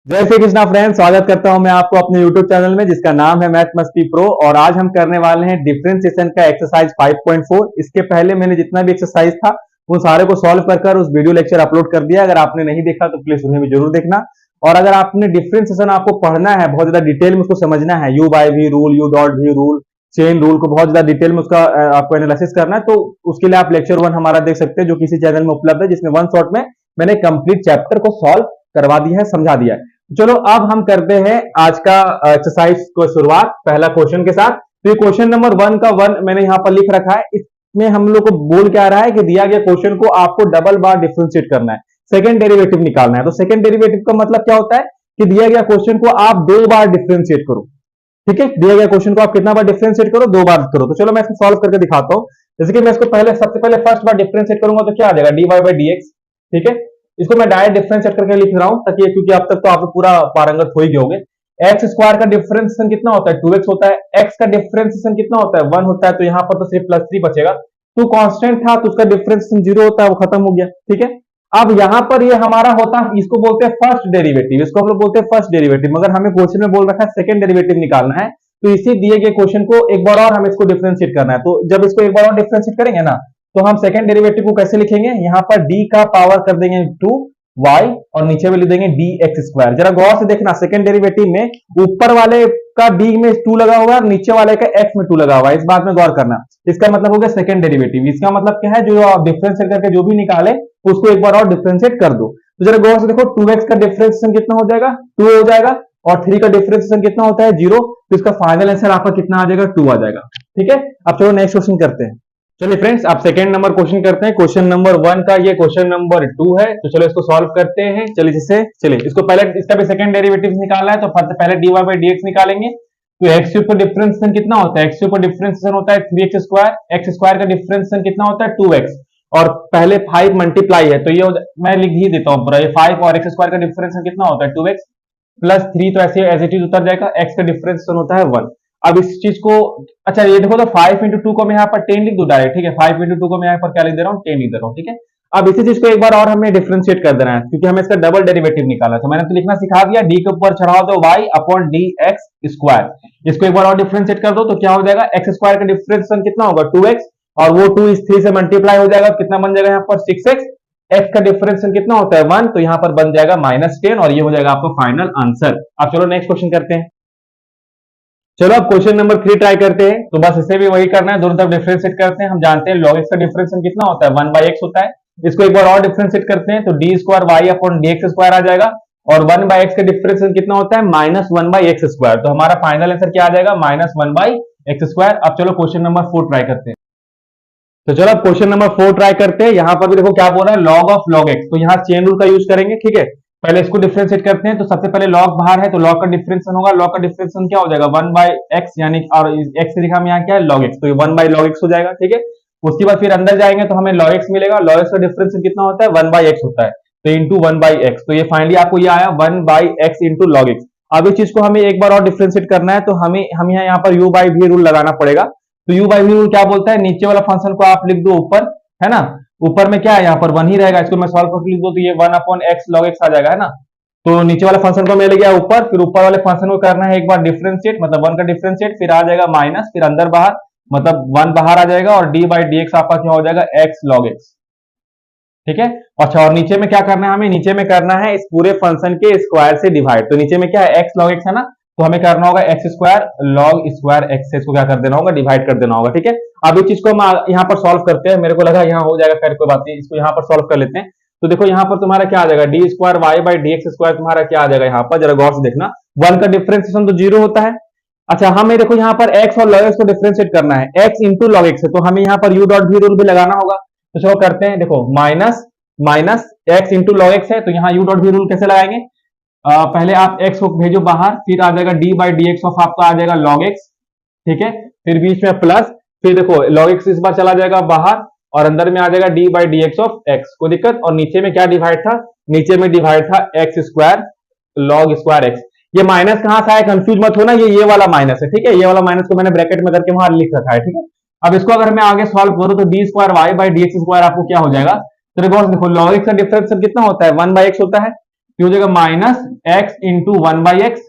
जय श्री कृष्णा फ्रेंड्स, स्वागत करता हूं मैं आपको अपने YouTube चैनल में जिसका नाम है मैथ मस्ती प्रो। और आज हम करने वाले हैं डिफरेंशिएशन का एक्सरसाइज 5.4। इसके पहले मैंने जितना भी एक्सरसाइज था उन सारे को सॉल्व कर उस वीडियो लेक्चर अपलोड कर दिया। अगर आपने नहीं देखा तो प्लीज उन्हें भी जरूर देखना। और अगर आपने डिफरेंशिएशन आपको पढ़ना है, बहुत ज्यादा डिटेल में उसको समझना है, u by v rule, u dot v rule, chain rule को बहुत ज्यादा डिटेल में उसका आपको एनालिसिस करना है, तो उसके लिए आप लेक्चर 1 हमारा देख सकते हैं जो किसी चैनल में उपलब्ध है, जिसमें वन शॉट में मैंने कंप्लीट चैप्टर को सॉल्व करवा दिया है, समझा दिया है। चलो अब हम करते हैं आज का एक्सरसाइज को शुरुआत पहला क्वेश्चन के साथ। तो ये क्वेश्चन नंबर 1 का 1 मैंने यहाँ पर लिख रखा है। इसमें हम लोग को बोल क्या रहा है कि दिया गया क्वेश्चन को आपको डबल बार डिफरेंशिएट करना है, सेकंड डेरिवेटिव निकालना है। तो सेकंड डेरिवेटिव का मतलब क्या होता है कि दिया गया क्वेश्चन को आप 2 बार डिफरेंशिएट करो। ठीक है, दिया गया क्वेश्चन को आप कितना बार डिफरेंशिएट करो? 2 बार करो। तो चलो मैं इसको सॉल्व करके दिखाता हूं। जैसे कि मैं इसको सबसे पहले फर्स्ट बार डिफरेंशिएट करूंगा तो क्या आ जाएगा? dy by dx। ठीक है, इसको मैं डायरेक्ट डिफरेंशिएट करके लिख रहा हूं ताकि, क्योंकि अब तक तो आप पूरा पारंगत हो ही गए होंगे। एक्स स्क्वायर का डिफरेंशिएशन कितना होता है? 2x होता है। एक्स का डिफरेंशिएशन कितना होता है? 1 होता है। तो यहां पर तो सिर्फ +3 बचेगा। तो कांस्टेंट था तो उसका डिफरेंशिएशन 0 होता है, वो खत्म हो गया। ठीक है, अब यहां पर ये हमारा होता है, इसको बोलते हैं फर्स्ट डेरिवेटिव, इसको हम लोग बोलते हैं फर्स्ट डेरिवेटिव। मगर हमें क्वेश्चन में बोल रखा है सेकंड डेरिवेटिव निकालना है, तो इसी दिए गए क्वेश्चन को एक बार और हमें इसको डिफरेंशिएट करना है। तो जब इसको एक बार और डिफरेंशिएट करेंगे ना, तो हम सेकंड डेरिवेटिव को कैसे लिखेंगे? यहां पर d का पावर कर देंगे 2y और नीचे में लिख देंगे dx स्क्वायर। जरा गौर से देखना, सेकंड डेरिवेटिव में ऊपर वाले का d में 2 लगा हुआ है और नीचे वाले का x में 2 लगा हुआ है। इस बात में गौर करना। इसका मतलब हो गया सेकंड डेरिवेटिव। इसका मतलब क्या है? जो आप डिफरेंशिएट करके जो भी निकाले उसको एक बार और डिफरेंशिएट कर दो। तो जरा गौर से देखो, 2x का डिफरेंशिएशन कितना हो जाएगा? 2 हो जाएगा। और 3 का डिफरेंशिएशन कितना होता है? 0। तो इसका फाइनल आंसर आपका कितना आ जाएगा? 2 आ जाएगा। ठीक है, अब चलो नेक्स्ट क्वेश्चन करते हैं। चलिए फ्रेंड्स, आप सेकंड नंबर क्वेश्चन करते हैं। क्वेश्चन नंबर 1 का ये क्वेश्चन नंबर 2 है। तो चलो इसको सॉल्व करते हैं। चलिए इसको पहले, इसका भी सेकंड डेरिवेटिव निकालना है, तो पहले dy बाई dx निकालेंगे। तो x के ऊपर डिफरेंशिएशन कितना होता है? x के ऊपर डिफरेंशिएशन होता है 3x स्क्वायर। x स्क्वायर का डिफरेंशिएशन कितना होता है? 2x। और पहले 5 मल्टीप्लाई है, तो ये मैं लिख ही देता हूं पूरा। ये 5 और x स्क्वायर का डिफरेंशिएशन कितना होता है? 2x प्लस 3, तो ऐसे एज इट इज उतर जाएगा। x का डिफरेंशिएशन होता है 1। अब इस चीज को, अच्छा ये देखो, तो 5 into 2 को मैं यहाँ पर 10 लिख दूं डायरेक्ट। ठीक है, 5 into 2 को मैं यहाँ पर क्या लिख दे रहा हूँ? 10 लिख दे रहा हूँ। ठीक है, अब इसी चीज को एक बार और हमें डिफरेंशिएट कर देना है, क्योंकि हमें इसका डबल डेरिवेटिव निकालना है। तो मैंने तो लिखना सिखा दिया, d के ऊपर चढ़ाओ दो y अपॉन dx स्क्वायर। इसको एक बार और डिफरेंशिएट कर दो तो क्या हो जाएगा? x स्क्वायर का डिफरेंशिएशन कितना होगा? 2x, और वो 2 इस 3 से मल्टीप्लाई हो जाएगा, कितना बन जाएगा यहाँ पर? 6x। x का डिफरेंशिएशन कितना होता है? 1, तो यहाँ पर बन जाएगा -10, और ये हो जाएगा आपका फाइनल आंसर। अब चलो नेक्स्ट क्वेश्चन करते हैं। चलो अब क्वेश्चन नंबर 3 ट्राई करते हैं। तो बस इसे भी वही करना है, दोनों तरफ डिफरेंशिएट करते हैं। हम जानते हैं log x का डिफरेंशिएशन कितना होता है? 1/x होता है। इसको एक बार और डिफरेंशिएट करते हैं, तो d square y upon dx square आ जाएगा। और 1/x का डिफरेंशिएशन कितना होता है? -1/x square. तो हमारा फाइनल आंसर क्या आ जाएगा? -1/x square. अब चलो क्वेश्चन नंबर 4 ट्राई करते हैं। तो चलो अब क्वेश्चन नंबर 4 ट्राई करते हैं। यहां पर भी देखो क्या बोल रहा है, log ऑफ log x। तो यहाँ चेन रूल का यूज करेंगे। ठीक है, पहले इसको डिफरेंशिएट करते हैं। तो सबसे पहले log बाहर है, तो log का डिफरेंशिएशन होगा। log का डिफरेंशिएशन क्या हो जाएगा? 1/x, यानी और x से लिखा हम यहाँ क्या है? log x। तो ये 1/log x हो जाएगा। ठीक है, उसके बाद फिर अंदर जाएंगे तो हमें log x मिलेगा। log x का डिफरेंशिएशन कितना होता है? 1/x होता है, तो इंटू 1/x। तो ये फाइनली आपको ये आया 1/x इंटू log x। अब इस चीज को हमें एक बार और डिफरेंशिएट करना है, तो हम यहाँ पर u बाई v रूल लगाना पड़ेगा। तो u बाई v रूल क्या बोलता है? नीचे वाला फंक्शन को आप लिख दो ऊपर, है ना। ऊपर में क्या है? यहाँ पर 1 ही रहेगा। इसको मैं सॉल्व करके लिख दो तो ये 1 अपॉन x log x आ जाएगा, है ना। तो नीचे वाले फंक्शन को मैं ले गया ऊपर, फिर ऊपर वाले फंक्शन को करना है एक बार डिफरेंशिएट, मतलब 1 का डिफरेंशिएट, फिर आ जाएगा माइनस, फिर अंदर बाहर, मतलब 1 बाहर आ जाएगा, और d बाई dx आपका क्या हो जाएगा? x log x। ठीक है, अच्छा, और नीचे में क्या करना है? हमें नीचे में करना है इस पूरे फंक्शन के स्क्वायर से डिवाइड। तो नीचे में क्या है? x log x है ना, तो हमें करना होगा x square log square x से इसको क्या कर देना होगा? डिवाइड कर देना होगा। ठीक है, अब इस चीज को हम यहाँ पर सॉल्व करते हैं। मेरे को लगा यहाँ हो जाएगा, खैर कोई बात नहीं, इसको यहाँ पर सॉल्व कर लेते हैं। तो देखो यहाँ पर तुम्हारा क्या आ जाएगा? D square y by d x square तुम्हारा क्या आ जाएगा? यहाँ पर जरा गौर से देखना, 1 का डिफरेंशिएशन तो 0 होता है। अच्छा, हमें देखो यहाँ पर x और log x को डिफरेंशिएट करना है, x इंटू log x है, तो हमें यहाँ पर u डॉट v रूल भी लगाना होगा। तो चलो करते हैं। देखो minus x into log x है, तो यहाँ u डॉट v रूल कैसे लगाएंगे? पहले आप x को भेजो बाहर, फिर आ जाएगा d by d x of आपका आ जाएगा log x। ठीक है, फिर बीच में प्लस, फिर देखो log x इस बार चला जाएगा बाहर, और अंदर में आ जाएगा d by d x of x। कोई दिक्कत? और नीचे में क्या डिवाइड था? नीचे में डिवाइड था x square log square x। ये माइनस कहां से आया? कंफ्यूज मत होना, ये वाला माइनस है। ठीक है, ये वाला माइनस को मैंने ब्रैकेट में करके वहां लिख रखा है। ठीक है, अब इसको अगर मैं आगे सॉल्व करूं तो d square y by d x square आपको क्या हो जाएगा? तो देखो log x का डिफरेंशिएशन कितना होता है? 1/x होता है। तो हो जाएगा minus x into 1/x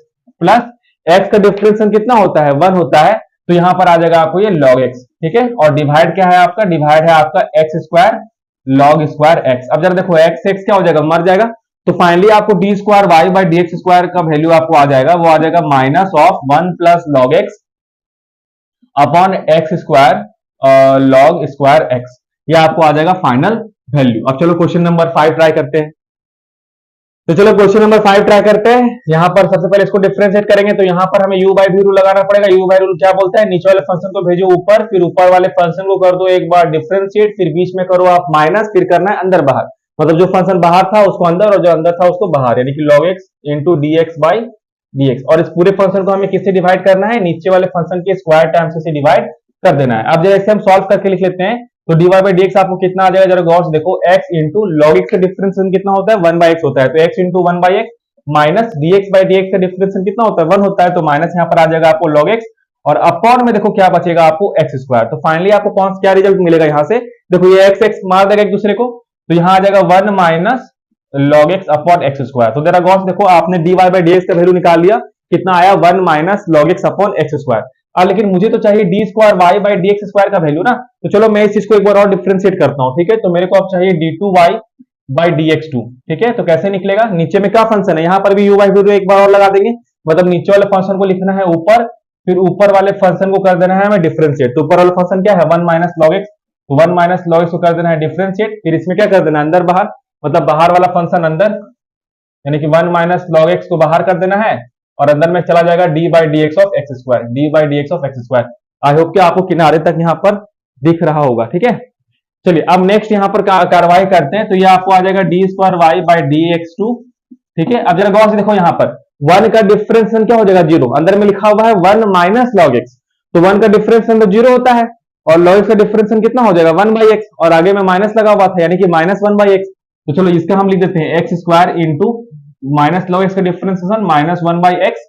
plus x का डिफरेंशियल कितना होता है 1 होता है, तो यहां पर आ जाएगा आपको ये log x, ठीक है। और डिवाइड क्या है आपका, डिवाइड है आपका x square log square x। अब जरा देखो x x क्या हो जाएगा, मर जाएगा, तो फाइनली आपको d square y by d x square का वैल्यू आपको आ जाएगा, वो आ जाएगा minus of 1 plus log x upon x square log square x, ये आपको आ जाएगा फाइनल वैल्यू। अब चलो क्वेश्चन नंबर 5 ट्राई करते हैं। तो चलो क्वेश्चन नंबर 5 ट्राई करते हैं। यहां पर सबसे पहले इसको डिफरेंशिएट करेंगे, तो यहां पर हमें u बाई v रूल लगाना पड़ेगा। u बाई रूल क्या बोलता है, नीचे वाले फंक्शन को भेजो ऊपर, फिर ऊपर वाले फंक्शन को कर दो एक बार डिफरेंशिएट, फिर बीच में करो आप माइनस, फिर करना है अंदर बाहर, मतलब जो फंक्शन बाहर था उसको अंदर और जो अंदर था उसको बाहर, यानी कि log x into D x by d x. और इस पूरे फंक्शन को हमें किससे डिवाइड करना है, नीचे वाले फंक्शन के स्क्वायर टाइम्स से डिवाइड कर देना है। अब जैसे हम सॉल्व करके लिख लेते हैं, तो dy बाई dx आपको कितना आ जाएगा, जरा गौर से देखो, x इंटू लॉग एक्स का डिफरेंशियल कितना होता है 1 बाई एक्स होता है, तो x into 1 by x minus dx by dx का डिफरेंशियल कितना होता है 1 होता है, तो माइनस यहाँ पर आ जाएगा आपको log x, और अपॉन में देखो क्या बचेगा आपको एक्स स्क्वायर। तो फाइनली आपको कौन क्या रिजल्ट मिलेगा यहाँ से, देखो ये एक्स एक्स मार देगा एक दूसरे को, तो यहाँ आ जाएगा 1 minus log x upon x square. तो जरा गौर से देखो, आपने dy बाई dx का वैल्यू निकाल लिया, कितना आया 1 minus log x upon x square. लेकिन मुझे तो चाहिए d square y by d x square का वैल्यू ना, तो चलो मैं इस चीज को एक बार और डिफरेंशिएट करता हूँ, ठीक है। तो मेरे को अब चाहिए d2y by d x two, ठीक है। तो कैसे निकलेगा, नीचे में क्या फंक्शन है, यहाँ पर भी u बाई v एक बार और लगा देंगे, मतलब नीचे वाले फंक्शन को लिखना है ऊपर, फिर ऊपर वाले फंक्शन को कर देना है हमें डिफरेंशिएट। तो ऊपर वाला फंक्शन क्या है 1 माइनस लॉग एक्स, तो 1 माइनस लॉग एक्स को कर देना है डिफरेंशिएट, फिर इसमें क्या कर देना है अंदर बाहर, मतलब बाहर वाला फंक्शन अंदर, यानी कि 1 माइनस लॉग एक्स को बाहर कर देना है, और अंदर में चला जाएगा D by d x of x square, d by d x of x square. I hope कि आपको किनारे तक यहाँ पर दिख रहा होगा, ठीक है। चलिए अब नेक्स्ट यहाँ पर कार्रवाई करते हैं, तो ये आपको आ जाएगा d square y by d x two, ठीक है। अब जरा गौर से देखो, यहाँ पर 1 का डिफरेंशियल क्या हो जाएगा 0, अंदर में लिखा हुआ है 1 माइनस लॉग एक्स, तो 1 का डिफरेंशियल तो 0 होता है, और लॉग एक्स का डिफरेंशियल कितना हो जाएगा 1 बाई एक्स, और आगे में माइनस लगा हुआ था, यानी कि माइनस 1 बाई एक्स। तो चलो इसका हम लिख देते हैं x square into minus log x का differential minus 1 by x,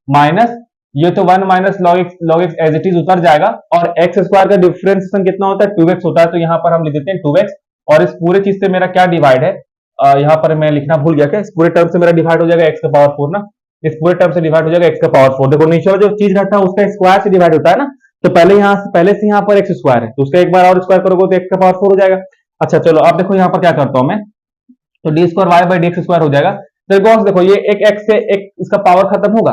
minus ये तो 1 minus log x as it is उतर जाएगा, और एक्स स्क्वायर का डिफरेंशिएशन कितना होता है 2x होता है, तो यहाँ पर हम लिख देते हैं 2x, और इस पूरे चीज से मेरा क्या डिवाइड है, यहाँ पर मैं लिखना भूल गया, क्या इस पूरे टर्म से मेरा डिवाइड हो जाएगा x का पावर 4 ना, इस पूरे टर्म से डिवाइड हो जाएगा x का पावर 4। देखो नीचे जो चीज रहता है उसका स्क्वायर से डिवाइड होता है ना, तो पहले से यहाँ पर x स्क्वायर है, तो उसका एक बार और स्क्वायर करोगे तो x का पावर 4 हो जाएगा। अच्छा चलो अब देखो यहाँ पर क्या करता हूँ मैं, तो d square y by d x square हो जाएगा। तो गौर से देखो, ये एक x से एक इसका पावर खत्म होगा।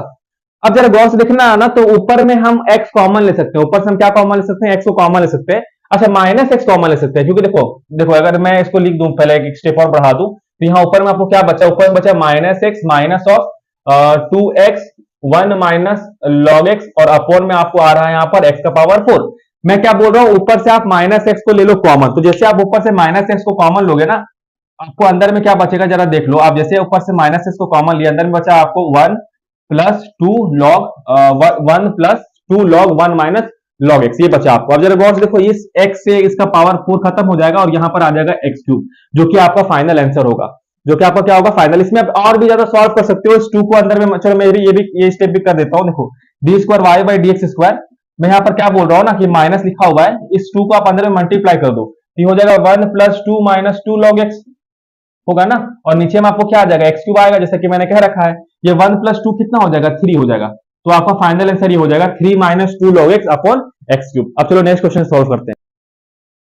अब जरा गौर से देखना है ना, तो ऊपर में हम x कॉमन ले सकते हैं, ऊपर से हम क्या कॉमन ले सकते हैं, x को कॉमन ले सकते हैं। अच्छा माइनस x कॉमन ले सकते हैं, क्योंकि देखो देखो अगर मैं इसको लिख दूं, पहले एक स्टेप और बढ़ा दूं, तो यहाँ ऊपर में आपको क्या बचा, ऊपर में बचा minus x minus of 2x 1 minus log x, और अपॉन में आपको आ रहा है यहाँ पर x का पावर 4। मैं क्या बोल रहा हूँ, ऊपर से आप माइनस x को ले लो कॉमन, तो जैसे आप ऊपर से माइनस x को कॉमन लोगे ना, आपको अंदर में क्या बचेगा जरा देख लो आप, जैसे ऊपर से माइनस x को कॉमन लिया, अंदर में बचा आपको 1 plus 2 log 1 plus 2 log 1 minus log x, ये बचा आपको। अब जरा गौर से देखो, इस x से इसका पावर 4 खत्म हो जाएगा, और यहाँ पर आ जाएगा x क्यूब, जो कि आपका फाइनल आंसर होगा, जो कि आपका क्या होगा फाइनल। इसमें आप और भी ज्यादा सॉल्व कर सकते हो, इस 2 को अंदर में, चलो मैं ये स्टेप भी कर देता हूँ। देखो d square y by d x square, मैं यहाँ पर क्या बोल रहा हूँ ना कि माइनस लिखा हुआ है, इस 2 को आप अंदर में मल्टीप्लाई कर दो, तो हो जाएगा 1 प्लस 2 माइनस 2 लॉग एक्स होगा ना, और नीचे में आपको क्या आ जाएगा x क्यूब आएगा, जैसा कि मैंने कह रखा है। ये 1 प्लस 2 कितना हो जाएगा 3 हो जाएगा, तो आपका फाइनल आंसर ये हो जाएगा 3 minus 2 log x upon x cube. अब चलो नेक्स्ट क्वेश्चन सॉल्व करते हैं।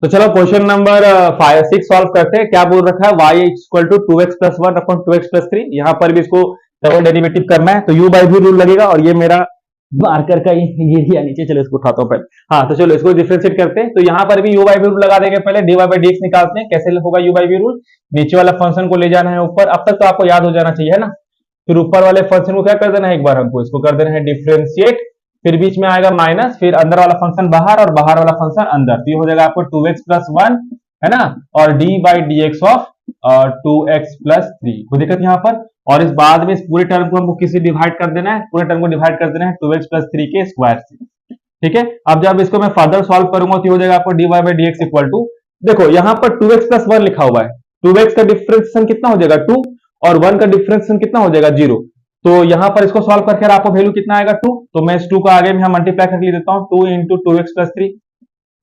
तो चलो क्वेश्चन नंबर 6 सॉल्व करते हैं। क्या बोल रखा है, y equal to 2x plus 1 upon 2x plus 3, यहाँ पर भी इसको डबल डेरिवेटिव करना है, तो u बाई v रूल लगेगा, और ये मेरा मार्कर का ये दिया नीचे, चलो इसको उठाता हूँ पहले। हाँ तो चलो इसको डिफरेंशिएट करते हैं, तो यहाँ पर भी u बाई v रूल लगा देंगे, पहले dy बाई dx निकालते हैं। कैसे होगा u बाई v रूल, नीचे वाला फंक्शन को ले जाना है ऊपर, अब तक तो आपको याद हो जाना चाहिए है ना, फिर ऊपर वाले फंक्शन को क्या कर देना है, एक बार हमको इसको कर देना है डिफरेंशिएट, फिर बीच में आएगा माइनस, फिर अंदर वाला फंक्शन बाहर और बाहर वाला फंक्शन अंदर, तो ये हो जाएगा आपको 2x प्लस 1 है ना, और d by d x of 2x plus 3, कोई दिक्कत यहाँ पर। और इस बाद में इस पूरे टर्म को हमको किसी डिवाइड कर देना है, पूरे टर्म को डिवाइड कर देना है 2x प्लस 3 के स्क्वायर से, ठीक है। अब जब इसको मैं फर्दर सॉल्व करूंगा तो हो जाएगा आपको dy by d x equal to, देखो यहाँ पर 2x प्लस 1 लिखा हुआ है, 2x का डिफरेंशिएशन कितना हो जाएगा 2, और 1 का डिफरेंशिएशन कितना हो जाएगा 0, तो यहाँ पर इसको सॉल्व करके आपको वैल्यू कितना आएगा 2, तो मैं इस 2 को आगे में यहाँ मल्टीप्लाई करके लिख देता हूँ 2 इंटू 2x प्लस 3,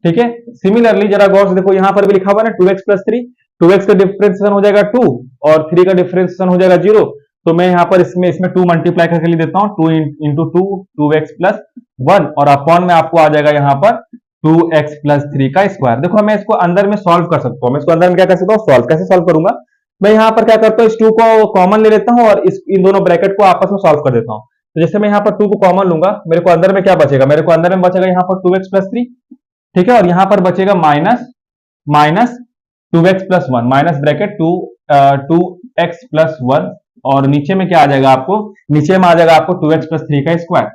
ठीक है। सिमिलरली जरा गौर से देखो, यहाँ पर भी लिखा हुआ है ना 2x प्लस 3, 2x का डिफरेंशिएशन हो जाएगा 2 और 3 का डिफरेंशिएशन हो जाएगा 0, तो मैं यहाँ पर इसमें इसमें 2 मल्टीप्लाई करके लिख देता हूँ, 2 इंटू 2 2x प्लस 1 और अपॉन में आपको आ जाएगा यहाँ पर 2x प्लस 3 का स्क्वायर। देखो मैं इसको अंदर में सॉल्व कर सकता हूँ, मैं इसको अंदर में क्या कर सकता हूँ, सॉल्व। कैसे सॉल्व करूंगा, मैं यहाँ पर क्या करता हूँ, इस 2 को कॉमन ले लेता हूँ और इन दोनों ब्रैकेट को आपस में सॉल्व कर देता हूँ। तो जैसे मैं यहाँ पर 2 को कॉमन लूंगा, मेरे को अंदर में क्या बचेगा, मेरे को अंदर में बचेगा यहाँ पर 2x प्लस 3, ठीक है, और यहाँ पर बचेगा minus 2x plus 1, minus bracket 2x plus 1 और नीचे में क्या आ जाएगा आपको, नीचे में आ जाएगा आपको 2x प्लस 3 का स्क्वायर।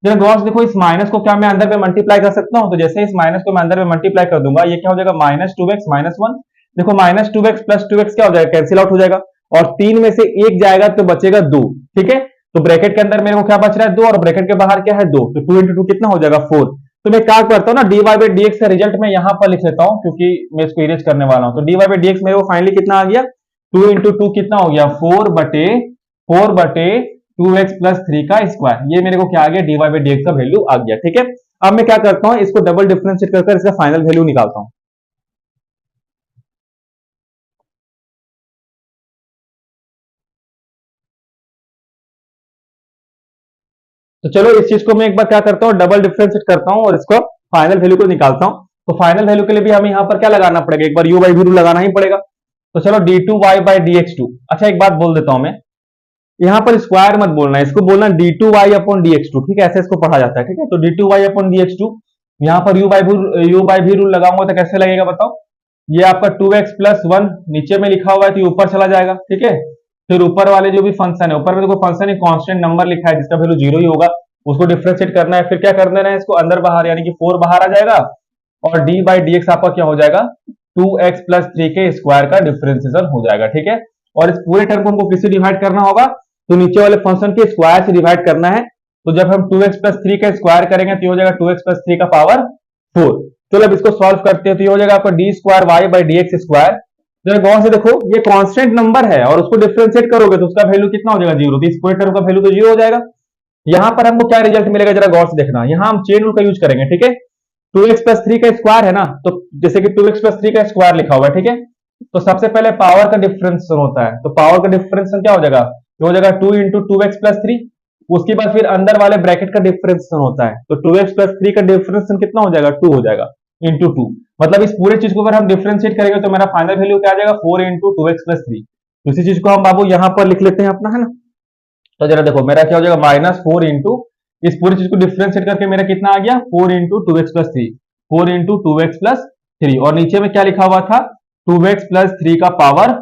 जरा गौर से देखो, इस माइनस को क्या मैं अंदर में मल्टीप्लाई कर सकता हूं, तो जैसे इस माइनस को मैं अंदर में मल्टीप्लाई कर दूंगा, ये क्या हो जाएगा, माइनस 2x माइनस 1। देखो माइनस 2x प्लस 2x क्या हो जाएगा, कैंसिल आउट हो जाएगा और 3 में से 1 जाएगा तो बचेगा 2, ठीक है। तो ब्रैकेट के अंदर मेरे को क्या बच रहा है, 2 और ब्रैकेट के बाहर क्या है 2, तो 2 इंटू 2 कितना हो जाएगा 4। तो मैं क्या करता हूँ ना, dy बाई dx का रिजल्ट मैं यहाँ पर लिख लेता हूँ क्योंकि मैं इसको इरेज करने वाला हूँ। तो dy बाई dx मेरे को फाइनली कितना आ गया, 2 इंटू 2 कितना हो गया, 4 बटे 2x प्लस 3 का स्क्वायर। ये मेरे को क्या आ गया, dy बाई dx का वैल्यू आ गया, ठीक है। अब मैं क्या करता हूँ, इसको डबल डिफरेंशिएट कर इसका फाइनल वैल्यू निकालता हूँ। तो चलो इस चीज को मैं एक बार क्या करता हूँ, डबल डिफरेंशिएट करता हूँ और इसको फाइनल वैल्यू को निकालता हूँ। तो फाइनल वैल्यू के लिए भी हमें यहाँ पर क्या लगाना पड़ेगा, एक बार u बाई v रूल लगाना ही पड़ेगा। तो चलो d2y बाई dx2। अच्छा एक बात बोल देता हूं मैं, यहाँ पर स्क्वायर मत बोलना, इसको बोलना d2y अपॉन dx2, ठीक है, ऐसे इसको पढ़ा जाता है, ठीक है। तो d2y अपॉन dx2, यहाँ पर u बाई v रूल लगाऊंगा तो कैसे लगेगा बताओ, ये आपका 2x प्लस 1 नीचे में लिखा हुआ है तो ये ऊपर चला जाएगा, ठीक है। फिर ऊपर वाले जो भी फंक्शन है, ऊपर में तो कोई फंक्शन कांस्टेंट नंबर लिखा है जिसका वैल्यू 0 ही होगा, उसको डिफरेंशिएट करना है। फिर क्या कर देना है, इसको अंदर बाहर यानी कि 4 बाहर आ जाएगा और d बाई dx आपका क्या हो जाएगा, 2x प्लस 3 के स्क्वायर का डिफरेंशिएशन हो जाएगा, ठीक है। और इस पूरे टर्म को हमको किससे डिवाइड करना होगा, तो नीचे वाले फंक्शन के स्क्वायर से डिवाइड करना है। तो जब हम 2x प्लस 3 का स्क्वायर करेंगे तो ये हो जाएगा 2x प्लस 3 का पावर 4। चलो अब इसको सॉल्व करते हैं, तो ये हो जाएगा आपका d square y by dx square. जरा गौर से देखो, ये कांस्टेंट नंबर है और उसको डिफरेंशिएट करोगे तो उसका वैल्यू कितना हो जाएगा, 0। तो इस पूरे टर्म का वैल्यू तो 0 हो जाएगा। यहाँ पर हमको क्या रिजल्ट मिलेगा, जरा गौर से देखना, यहाँ हम चेन रूल का यूज करेंगे, ठीक है। 2x प्लस 3 का स्क्वायर है ना, तो जैसे कि 2x प्लस 3 का स्क्वायर लिखा हुआ है, ठीक है। तो सबसे पहले पावर का डिफरेंशिएशन होता है, तो पावर का डिफरेंशिएशन क्या हो जाएगा, ये हो जाएगा 2 इंटू 2x प्लस 3। उसके बाद फिर अंदर वाले ब्रैकेट का डिफरेंशिएशन होता है, तो 2x प्लस 3 का डिफरेंशिएशन कितना हो जाएगा, 2 हो जाएगा इंटू 2। मतलब इस पूरे चीज को अगर हम डिफरेंशिएट करेंगे तो मेरा फाइनल वैल्यू क्या आ जाएगा, 4 इंटू 2x प्लस 3। उसी चीज को हम बाबू यहाँ पर लिख लेते हैं अपना, है ना। तो जरा देखो मेरा क्या हो जाएगा, माइनस 4 इंटू, इस पूरी चीज को डिफरेंशिएट करके मेरा कितना आ गया, 4 into 2x plus 3, 4 into 2x plus 3 और नीचे में क्या लिखा हुआ था, 2x प्लस 3 का पावर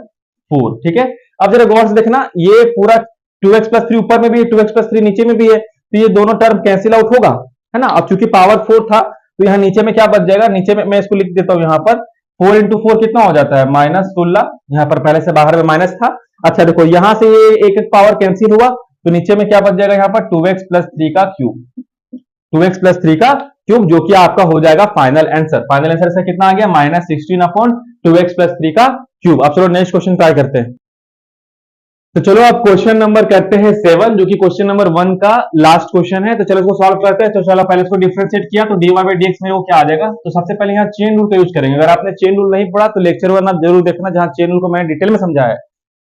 4, ठीक है। अब जरा गौर से देखना, ये पूरा 2x प्लस 3 ऊपर में भी है, 2x प्लस 3 नीचे में भी है, तो ये दोनों टर्म कैंसिल आउट होगा, है ना। अब चूंकि पावर 4 था तो यहाँ नीचे में क्या बच जाएगा, नीचे में मैं इसको लिख देता हूँ यहाँ पर 4 इंटू 4 कितना हो जाता है, माइनस 16। यहाँ पर पहले से बाहर में माइनस था। अच्छा देखो यहाँ से ये एक एक पावर कैंसिल हुआ तो नीचे में क्या बच जाएगा, यहाँ पर 2x प्लस 3 का क्यूब, 2x प्लस 3 का क्यूब, जो कि आपका हो जाएगा फाइनल आंसर। फाइनल आंसर से कितना आ गया, माइनस 16 अपॉन 2x प्लस 3 का क्यूब। अब चलो नेक्स्ट क्वेश्चन ट्राई करते हैं। तो चलो अब क्वेश्चन नंबर करते हैं 7, जो कि क्वेश्चन नंबर 1 का लास्ट क्वेश्चन है। तो चलो इसको सॉल्व करते हैं। तो चलो पहले इसको डिफरेंशिएट किया तो dy बाई dx मेरे को क्या आ जाएगा, तो सबसे पहले यहाँ चेन रूल का यूज करेंगे। अगर आपने चेन रूल नहीं पढ़ा तो लेक्चर वन आप जरूर देखना, जहां चेन रूल को मैंने डिटेल में समझाया है।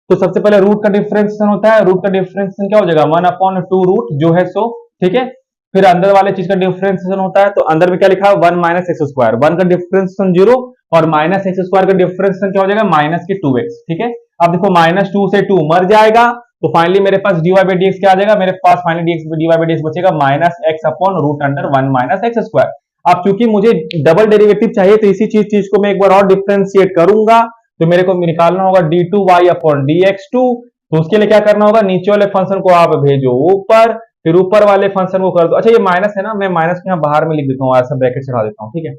तो सबसे पहले रूट का डिफरेंशिएशन होता है, रूट का डिफरेंशिएशन क्या हो जाएगा, 1/2 रूट जो है सो, ठीक है। फिर अंदर वाले चीज का डिफरेंशिएशन होता है, तो अंदर में क्या लिखा है, 1 माइनस एक्स स्क्वायर, 1 का डिफरेंशिएशन 0 और माइनस एक्स स्क्वायर का डिफरेंशिएशन क्या हो जाएगा, माइनस के 2x, ठीक है। अब देखो माइनस 2 से 2 मर जाएगा तो फाइनली मेरे पास dy बाई dx क्या आ जाएगा, मेरे पास फाइनली dy बाई dx बचेगा minus x upon root under 1 minus x square. अब चूंकि मुझे डबल डेरिवेटिव चाहिए तो इसी चीज को मैं एक बार और डिफरेंशिएट करूंगा, तो मेरे को निकालना होगा d2y अपॉन dx2। तो उसके लिए क्या करना होगा, नीचे वाले फंक्शन को आप भेजो ऊपर, फिर ऊपर वाले फंक्शन को कर दो। अच्छा ये माइनस है ना, मैं माइनस को यहाँ बाहर में लिख देता हूँ, ऐसा ब्रैकेट चढ़ा देता हूँ, ठीक है,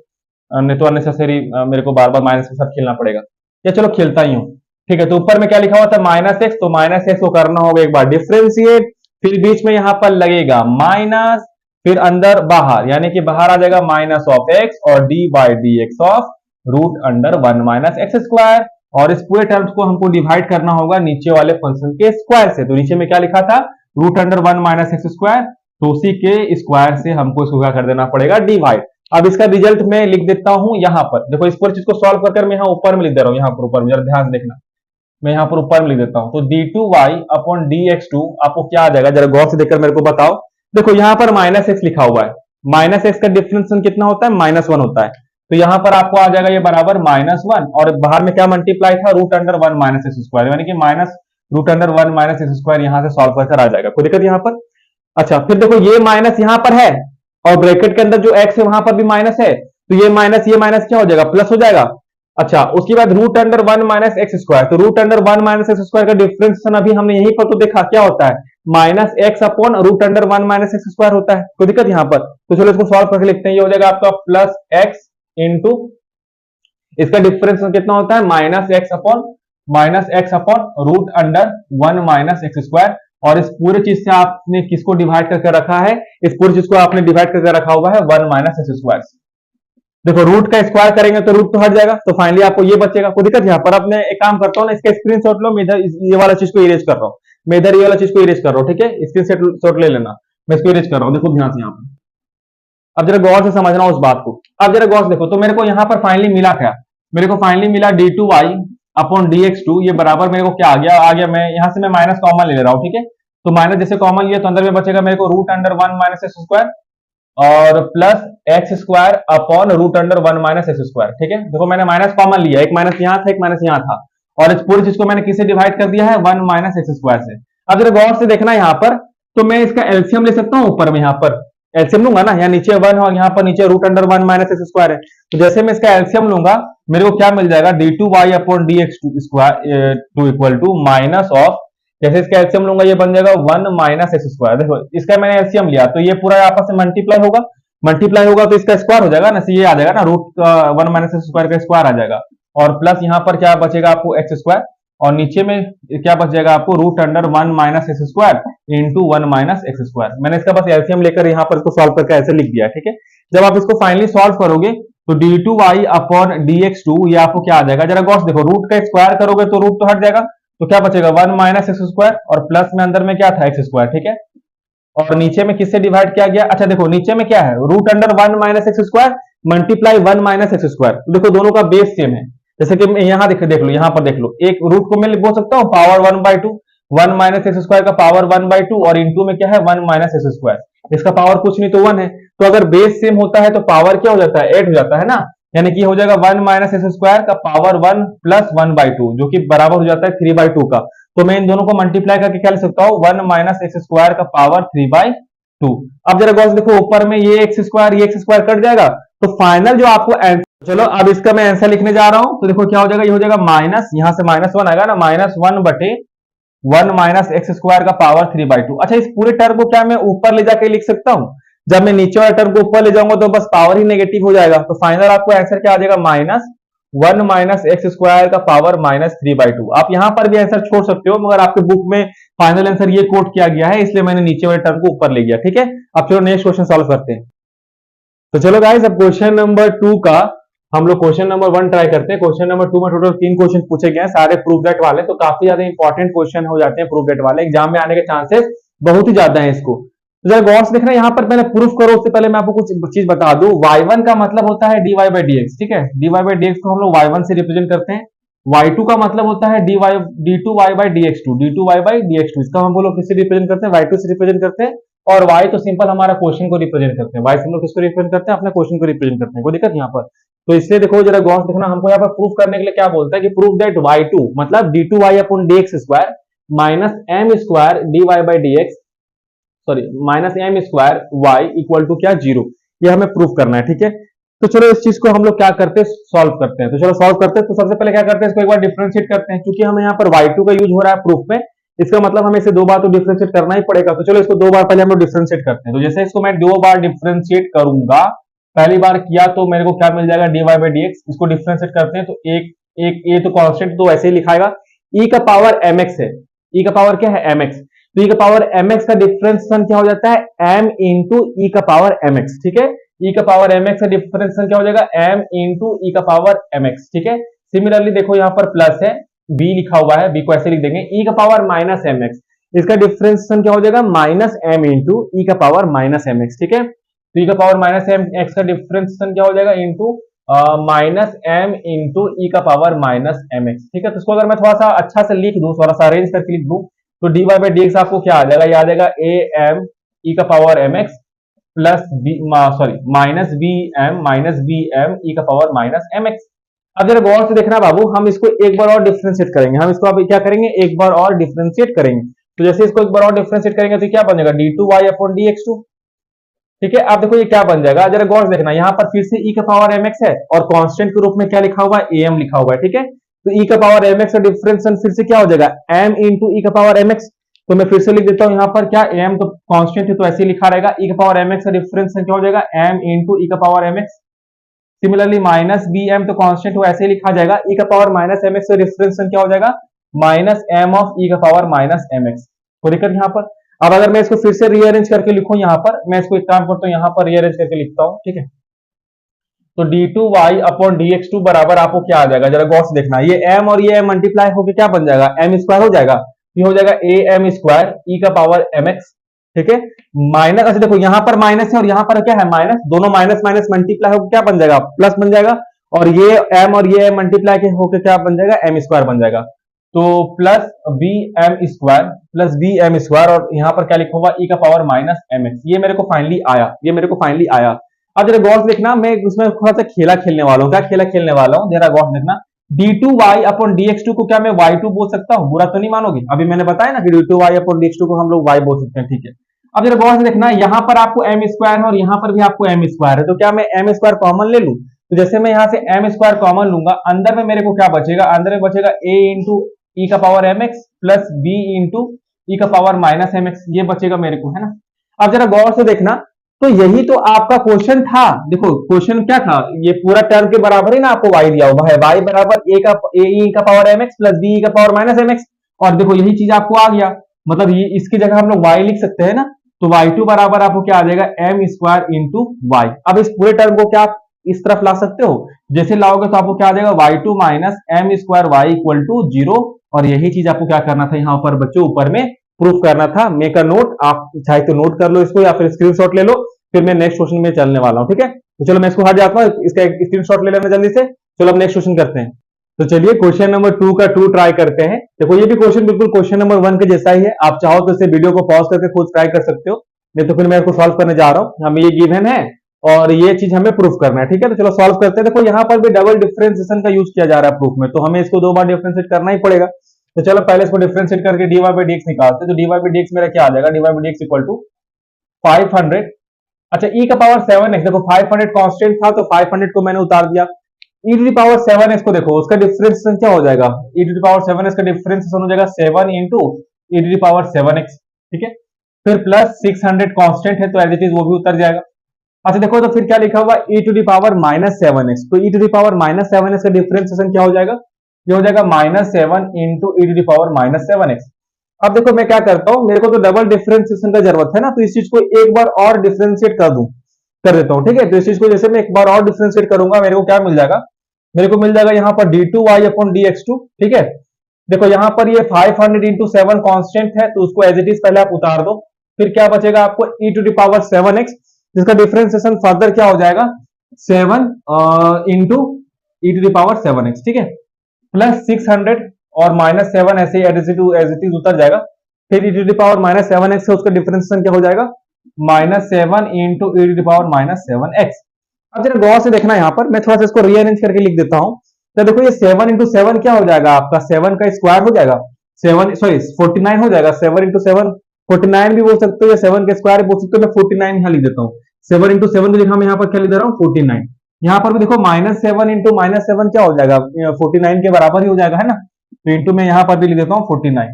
नहीं तो अननेसेसरी मेरे को बार बार माइनस के साथ खेलना पड़ेगा, या चलो खेलता ही हूँ, ठीक है। तो ऊपर में क्या लिखा हुआ था, माइनस एक्स, तो माइनस एक्स को करना होगा एक बार डिफरेंशिएट, फिर बीच में यहाँ पर लगेगा माइनस, फिर अंदर बाहर यानी कि बाहर आ जाएगा माइनस ऑफ एक्स और d by d x of root under 1 minus x square. और इस पूरे टर्म्स को हमको डिवाइड करना होगा नीचे वाले फंक्शन के स्क्वायर से। तो नीचे में क्या लिखा था, root under 1 minus x square, तो उसी के स्क्वायर से हमको इसको क्या कर देना पड़ेगा, डिवाइड। अब इसका रिजल्ट मैं लिख देता हूं यहाँ पर, देखो इस पूरी चीज को सॉल्व कर मैं यहाँ ऊपर में लिख दे रहा हूँ, यहाँ पर ऊपर में जरा ध्यान से देखना। मैं यहाँ पर ऊपर में लिख देता हूं, तो d2y अपॉन dx2 आपको क्या आ जाएगा, जरा गौर से देखकर मेरे को बताओ। देखो यहाँ पर माइनस एक्स लिखा हुआ है, माइनस एक्स का डिफरेंस कितना होता है, -1 होता है, तो यहाँ पर आपको आ जाएगा ये बराबर -1, और बाहर में क्या मल्टीप्लाई था, root under 1 minus x square, यानी कि minus root under 1 minus x square यहाँ से सॉल्व कर आ जाएगा, कोई दिक्कत यहाँ पर। अच्छा फिर देखो ये माइनस यहाँ पर है, और ब्रैकेट के अंदर जो एक्स है वहां पर भी माइनस है, तो ये माइनस क्या हो जाएगा, प्लस हो जाएगा। अच्छा उसके बाद root under 1 minus x square, तो root under 1 minus x square का डिफरेंस अभी हमने यहीं पर तो देखा क्या होता है, minus x upon root under 1 minus x square होता है, कोई दिक्कत यहाँ पर। तो चलो इसको सॉल्व करके लिखते हैं, ये हो जाएगा आपका प्लस एक्स इंटू इसका डिफरेंस कितना होता है, minus x upon root under 1 minus x square, और इस पूरे चीज से आपने किसको डिवाइड करके रखा है, इस पूरी चीज को आपने डिवाइड करके रखा हुआ है 1 माइनस एक्स स्क्वायर। देखो रूट का स्क्वायर करेंगे तो रूट तो हट जाएगा, तो फाइनली आपको ये बचेगा, कोई दिक्कत यहाँ पर। अब मैं एक काम करता हूँ ना, इसका स्क्रीनशॉट लो, मैं इधर ये वाला चीज को इरेज कर रहा हूँ, मैं इधर ये वाला चीज को इरेज कर रहा हूँ, ठीक है, स्क्रीनशॉट ले लेना, मैं इसको इरेज कर रहा हूँ, देखो ध्यान से यहाँ पर। अब जरा गौर से समझना उस बात को, अब जरा गौर से देखो, तो मेरे को यहाँ पर फाइनली मिला क्या, मेरे को फाइनली मिला d2y अपॉन dx2, ये बराबर मेरे को क्या आ गया, मैं यहाँ से मैं माइनस कॉमन ले रहा हूँ, ठीक है, तो माइनस जैसे कॉमन लिया तो अंदर में बचेगा मेरे को root under 1 minus x square और plus x square upon root under 1 minus x square, ठीक है। देखो मैंने माइनस कॉमन लिया, एक माइनस यहाँ था, एक माइनस यहाँ था, और इस पूरी चीज को मैंने किससे डिवाइड कर दिया है, 1 माइनस एक्स स्क्वायर से। अब जरा गौर से देखना यहाँ पर, तो मैं इसका एलसीएम ले सकता हूँ, ऊपर में यहाँ पर एलसीएम लूंगा ना, यहाँ नीचे 1 और यहाँ पर नीचे root under 1 minus x square है, तो जैसे मैं इसका एलसीएम लूंगा मेरे को क्या मिल जाएगा, d2y upon dx2 square two equal to minus of, जैसे इसका एलसीएम लूंगा ये बन जाएगा 1 माइनस एक्स स्क्वायर। देखो इसका मैंने एलसीएम लिया तो ये पूरा आपस में मल्टीप्लाई होगा तो इसका स्क्वायर हो जाएगा ना, ये आ जाएगा ना, रूट 1 माइनस एक्स स्क्वायर का स्क्वायर आ जाएगा, और प्लस यहाँ पर क्या बचेगा आपको एक्स स्क्वायर, और नीचे में क्या बच जाएगा आपको, root under 1 minus x square into 1 minus x square. मैंने इसका बस एलसीएम लेकर यहाँ पर इसको सॉल्व करके ऐसे लिख दिया, ठीक है। जब आप इसको फाइनली सॉल्व करोगे तो d2y अपॉन dx2 ये आपको क्या आ जाएगा, जरा गौर से देखो, रूट का स्क्वायर करोगे तो रूट तो हट जाएगा, तो क्या बचेगा 1 माइनस एक्स स्क्वायर, और प्लस में अंदर में क्या था एक्स स्क्वायर, ठीक है, और नीचे में किससे डिवाइड किया गया, अच्छा देखो नीचे में क्या है, root under 1 minus x square multiply 1 minus x square, तो देखो दोनों का बेस सेम है, जैसे कि यहाँ देख लो यहाँ पर देख लो, एक रूट को मैं बोल सकता हूँ पावर 1/2, 1 माइनस एक्स स्क्वायर का पावर 1/2, और इंटू में क्या है 1 माइनस एक्स स्क्वायर, इसका पावर कुछ नहीं तो 1 है, तो अगर बेस सेम होता है तो पावर क्या हो जाता है, 8 हो जाता है ना, यानी कि हो जाएगा 1 माइनस एक्स स्क्वायर का पावर 1 प्लस 1/2, जो कि बराबर हो जाता है 3/2 का, तो मैं इन दोनों को मल्टीप्लाई करके क्या लिख सकता हूँ, 1 माइनस एक्स स्क्वायर का पावर 3/2। अब जरा गौर से देखो, ऊपर में ये एक्स स्क्वायर कट जाएगा, तो फाइनल जो आपको आंसर, चलो अब इसका मैं आंसर लिखने जा रहा हूं, तो देखो क्या हो जाएगा, ये हो जाएगा माइनस, यहां से -1 आएगा ना, -1/1 माइनस एक्स स्क्वायर का पावर 3/2। अच्छा इस पूरे टर्म को क्या मैं ऊपर ले जाके लिख सकता हूं, जब मैं नीचे वाले टर्म को ऊपर ले जाऊंगा तो बस पावर ही नेगेटिव हो जाएगा, तो फाइनल आपको आंसर क्या आ जाएगा, -1 माइनस एक्स स्क्वायर का पावर -3/2। आप यहां पर भी आंसर छोड़ सकते हो, मगर आपके बुक में फाइनल आंसर ये कोट किया गया है, इसलिए मैंने नीचे वाले टर्म को ऊपर ले गया, ठीक है। अब चलो नेक्स्ट क्वेश्चन सॉल्व करते हैं। तो चलो गाइस अब क्वेश्चन नंबर 2 का हम लोग क्वेश्चन नंबर 1 ट्राई करते हैं। क्वेश्चन नंबर 2 में टोटल 3 क्वेश्चन पूछे गए हैं, सारे प्रूफ दैट वाले, तो काफी ज्यादा इंपॉर्टेंट क्वेश्चन हो जाते हैं प्रूफ दैट वाले, एग्जाम में आने के चांसेस बहुत ही ज्यादा है इसको। तो जरा गौर से देखना, यहाँ पर मैंने प्रूफ करो उससे पहले मैं आपको कुछ चीज बता दूं, y1 का मतलब होता है dy/dx, ठीक है, dy/dx को हम लोग y1 से रिप्रेजेंट करते हैं, y2 का मतलब होता है d2y/dx2, इसका हम लोग किससे रिप्रेजेंट करते हैं, y2 से रिप्रेजेंट करते हैं, और y तो सिंपल हमारा क्वेश्चन को रिप्रेजेंट करते हैं, y से हम लोग किसको रिप्रेजेंट करते हैं, अपने क्वेश्चन को रिप्रेजेंट करते हैं, कोई दिक्कत यहाँ पर। तो इसलिए देखो जरा गौर से देखना, हमको यहाँ पर प्रूफ करने के लिए क्या बोलता है कि प्रूफ दैट y2 मतलब d2y upon dx square minus m square dy/dx, sorry minus m square y equal to क्या 0, ये हमें प्रूफ करना है, ठीक है। तो चलो इस चीज को हम लोग क्या करते हैं, सॉल्व करते हैं। तो चलो सॉल्व करते हैं, तो सबसे पहले क्या करते हैं, इसको एक बार डिफरेंशिएट करते हैं, क्योंकि हमें यहाँ पर y2 का यूज हो रहा है प्रूफ में, इसका मतलब हमें इसे 2 बार तो डिफरेंशिएट करना ही पड़ेगा। तो चलो इसको 2 बार पहले हम लोग डिफरेंशिएट करते हैं। तो जैसे इसको मैं 2 बार डिफरेंशिएट करूंगा, पहली बार किया तो मेरे को क्या मिल जाएगा dy/dx, इसको डिफरेंशिएट करते हैं तो एक ये तो कांस्टेंट तो ऐसे ही लिखाएगा, e का पावर mx है, e का पावर क्या है mx, तो e का पावर mx का डिफरेंशिएशन क्या हो जाता है m इंटू e का पावर mx, ठीक है, e का पावर mx का डिफरेंशिएशन क्या हो जाएगा m इंटू e का पावर mx, ठीक है। सिमिलरली देखो यहाँ पर प्लस है, b लिखा हुआ है, b को ऐसे लिख देंगे, e का पावर माइनस mx, इसका डिफरेंशिएशन क्या हो जाएगा माइनस m इंटू e का पावर माइनस mx, ठीक है। तो e का पावर माइनस mx का डिफरेंशिएशन क्या हो जाएगा into minus M into e का पावर माइनस एम एक्स। ठीक है, तो इसको अगर मैं थोड़ा सा अच्छा से लिख दूं, थोड़ा सा अरेंज करके लिख दूं, तो d y by d x आपको क्या आ जाएगा, ये आ जाएगा ए एम ई का power m x plus b, sorry minus b m e का पावर माइनस एम एक्स। अब जरा गौर से देखना बाबू, हम इसको एक बार और डिफ्रेंशिएट करेंगे, हम इसको अभी क्या करेंगे, एक बार और डिफ्रेंशिएट करेंगे। तो जैसे इसको एक बार और डिफ्रेंशिएट करेंगे तो क्या बनेगा, d two y upon d x two. ठीक है, अब देखो ये क्या बन जाएगा, जरा गौर से देखना, यहाँ पर फिर से e का पावर mx है और कांस्टेंट के रूप में क्या लिखा हुआ है, am लिखा हुआ है। ठीक है, तो e का पावर mx का डिफरेंस फिर से क्या हो जाएगा, m इंटू e का पावर mx। तो मैं फिर से लिख देता हूं यहाँ पर क्या, m तो कांस्टेंट है तो ऐसे ही लिखा रहेगा, e का पावर mx का डिफरेंस क्या हो जाएगा, m इंटू e का power mx। Similarly minus bm तो कांस्टेंट हो ऐसे ही लिखा जाएगा, e का पावर माइनस mx का डिफरेंस क्या हो जाएगा, माइनस m ऑफ e का पावर माइनस mx। कोई दिक्कत यहाँ पर। अब अगर मैं इसको फिर से रीअरेंज करके लिखूं, यहाँ पर मैं इसको एक काम करता हूं, यहाँ पर रीअरेंज करके लिखता हूं। ठीक है, तो d two y upon d x two बराबर आपको क्या आ जाएगा, जरा गौर से देखना, ये m और ये m मल्टीप्लाई होकर क्या बन जाएगा, m स्क्वायर हो जाएगा, ये हो जाएगा ए एम स्क्वायर ई का पावर एम एक्स। ठीक है, माइनस, अच्छा देखो यहाँ पर माइनस है और यहाँ पर क्या है माइनस, दोनों माइनस माइनस मल्टीप्लाई होकर क्या बन जाएगा, प्लस बन जाएगा, और ये m और ये m मल्टीप्लाई होकर क्या बन जाएगा, m स्क्वायर बन जाएगा। तो plus b m square plus b m square, और यहाँ पर क्या लिखा हुआ, ई का पावर माइनस एम एक्स। ये मेरे को फाइनली आया, ये मेरे को फाइनली आया। अब जरा गौर से देखना, मैं उसमें थोड़ा सा खेला खेलने वाला हूँ, क्या खेला खेलने वाला हूँ, जरा गौर से देखना, d two y upon d x two को क्या मैं वाई टू बोल सकता हूँ, बुरा तो नहीं मानोगे, अभी मैंने बताया ना कि d two y upon d x two को हम लोग वाई बोल सकते हैं। ठीक है, अब जरा गौर से देखना, यहाँ पर आपको एम स्क्वायर है और यहाँ पर भी आपको एम स्क्वायर है, तो क्या मैं एम स्क्वायर कॉमन ले लूं, तो जैसे मैं यहाँ से एम स्क्वायर कॉमन लूंगा, अंदर में मेरे को क्या बचेगा, अंदर में बचेगा ए इंटू ई का power m x plus b into e का पावर माइनस एम एक्स, ये बचेगा मेरे को, है ना। अब जरा गौर से देखना, तो यही तो आपका क्वेश्चन था। देखो क्वेश्चन क्या था, ये पूरा टर्म के बराबर ही ना आपको y दिया हुआ है, y बराबर ए का ए ई का power m x plus b e का पावर माइनस एम एक्स, और देखो यही चीज आपको आ गया, मतलब ये इसकी जगह हम लोग y लिख सकते हैं ना, तो y2 बराबर आपको क्या आ जाएगा, एम स्क्वायर इंटू वाई। अब इस पूरे टर्म को क्या आप इस तरफ ला सकते हो, जैसे लाओगे तो आपको क्या आ जाएगा, y2 minus m square y equal to 0, और यही चीज आपको क्या करना था यहाँ पर बच्चों, ऊपर में प्रूफ करना था। मेक अ नोट, आप चाहे तो नोट कर लो इसको या फिर स्क्रीनशॉट ले लो, फिर मैं नेक्स्ट क्वेश्चन में चलने वाला हूँ। ठीक है, तो चलो मैं इसको हट जाता हूँ, इसका एक स्क्रीनशॉट ले लेना जल्दी से। चलो अब नेक्स्ट क्वेश्चन करते हैं। तो चलिए क्वेश्चन नंबर 2 का 2 ट्राई करते हैं। देखो ये भी क्वेश्चन बिल्कुल क्वेश्चन नंबर 1 के जैसा ही है, आप चाहो तो इसे वीडियो को पॉज करके खुद ट्राई कर सकते हो, नहीं तो फिर मैं इसको सॉल्व करने जा रहा हूँ। हमें ये गिवन है और ये चीज हमें प्रूफ करना है। ठीक है, तो चलो सॉल्व करते हैं। देखो यहाँ पर भी डबल डिफरेंशिएशन का यूज किया जा रहा है प्रूफ में, तो हमें इसको 2 बार डिफरेंशिएट करना ही पड़ेगा। तो चलो पहले इसको डिफरेंशिएट करके d y by d x निकालते हैं। तो d y by d x मेरा क्या आ जाएगा, d y by d x equal to 500, अच्छा e का पावर 7x, देखो 500 कांस्टेंट था तो 500 को मैंने उतार दिया, e to the power 7x को देखो उसका डिफरेंशिएशन क्या हो जाएगा, e to the power 7x का डिफरेंशिएशन हो जाएगा 7 into e to the power 7x। ठीक है, फिर प्लस 600 कांस्टेंट है तो एज इट इज वो भी उतर जाएगा। अच्छा देखो तो फिर क्या लिखा हुआ, e to the power minus 7x, तो e to the power minus 7x का डिफरेंशिएशन क्या हो जाएगा, ये हो जाएगा -7 into e to the power minus 7x। अब देखो मैं क्या करता हूं, मेरे को तो डबल डिफरेंशिएशन का जरूरत है ना, तो इस चीज को एक बार और डिफरेंशिएट कर देता हूं। ठीक है, तो इस चीज को जैसे मैं एक बार और डिफरेंशिएट करूंगा, मेरे को क्या मिल जाएगा, मेरे को मिल जाएगा यहाँ पर d2y अपॉन dx2। ठीक है, देखो यहाँ पर ये 500 इंटू 7 कॉन्स्टेंट है तो उसको एज इट इज पहले आप उतार दो, फिर क्या बचेगा आपको e to the power 7x, जिसका डिफरेंशिएशन फर्दर क्या हो जाएगा 7 into e to the power 7x। ठीक है, प्लस 600 और -7 ऐसे ही एज इट इज उतर जाएगा, फिर e to the power -7x से उसका डिफरेंशिएशन क्या हो जाएगा, -7 into e to the power -7x। अब जरा गौर से देखना, यहाँ पर मैं थोड़ा सा इसको रीअरेंज करके लिख देता हूँ। तो देखो ये 7 इंटू 7 क्या हो जाएगा आपका, 7 का स्क्वायर हो जाएगा, 49 हो जाएगा, 7 इंटू 7 49 भी बोल सकते हो या 7 का स्क्वायर बोल सकते हो, मैं 49 यहाँ लिख देता हूँ। 7 इंटू 7 की जगह मैं यहाँ पर क्या लिख दे रहा हूँ 49। यहाँ पर भी देखो -7 इंटू -7 क्या हो जाएगा, 49 के बराबर ही हो जाएगा, है ना, तो इंटू में यहाँ पर भी लिख देता हूँ 49।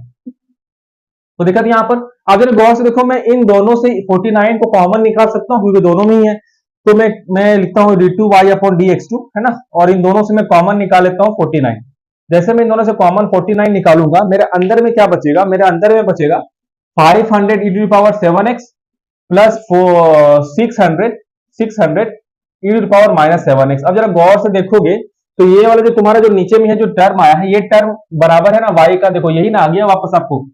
तो दिक्कत यहाँ पर अगर गौर से देखो, मैं इन दोनों से 49 को कॉमन निकाल सकता हूँ क्योंकि दोनों में ही है, तो मैं लिखता हूँ d2y अपॉन dx2, है ना, और इन दोनों से मैं कॉमन निकाल लेता हूँ 49। जैसे मैं इन दोनों से कॉमन 49 निकालूंगा, मेरे अंदर में क्या बचेगा, मेरे अंदर में बचेगा 500 e to the power 7x plus 600 e to the power -7x। अब जरा गौर से देखोगे तो ये वाला जो तुम्हारा जो नीचे में है जो टर्म आया है, ये टर्म बराबर है ना y का, देखो यही ना आ गया वापस आपको,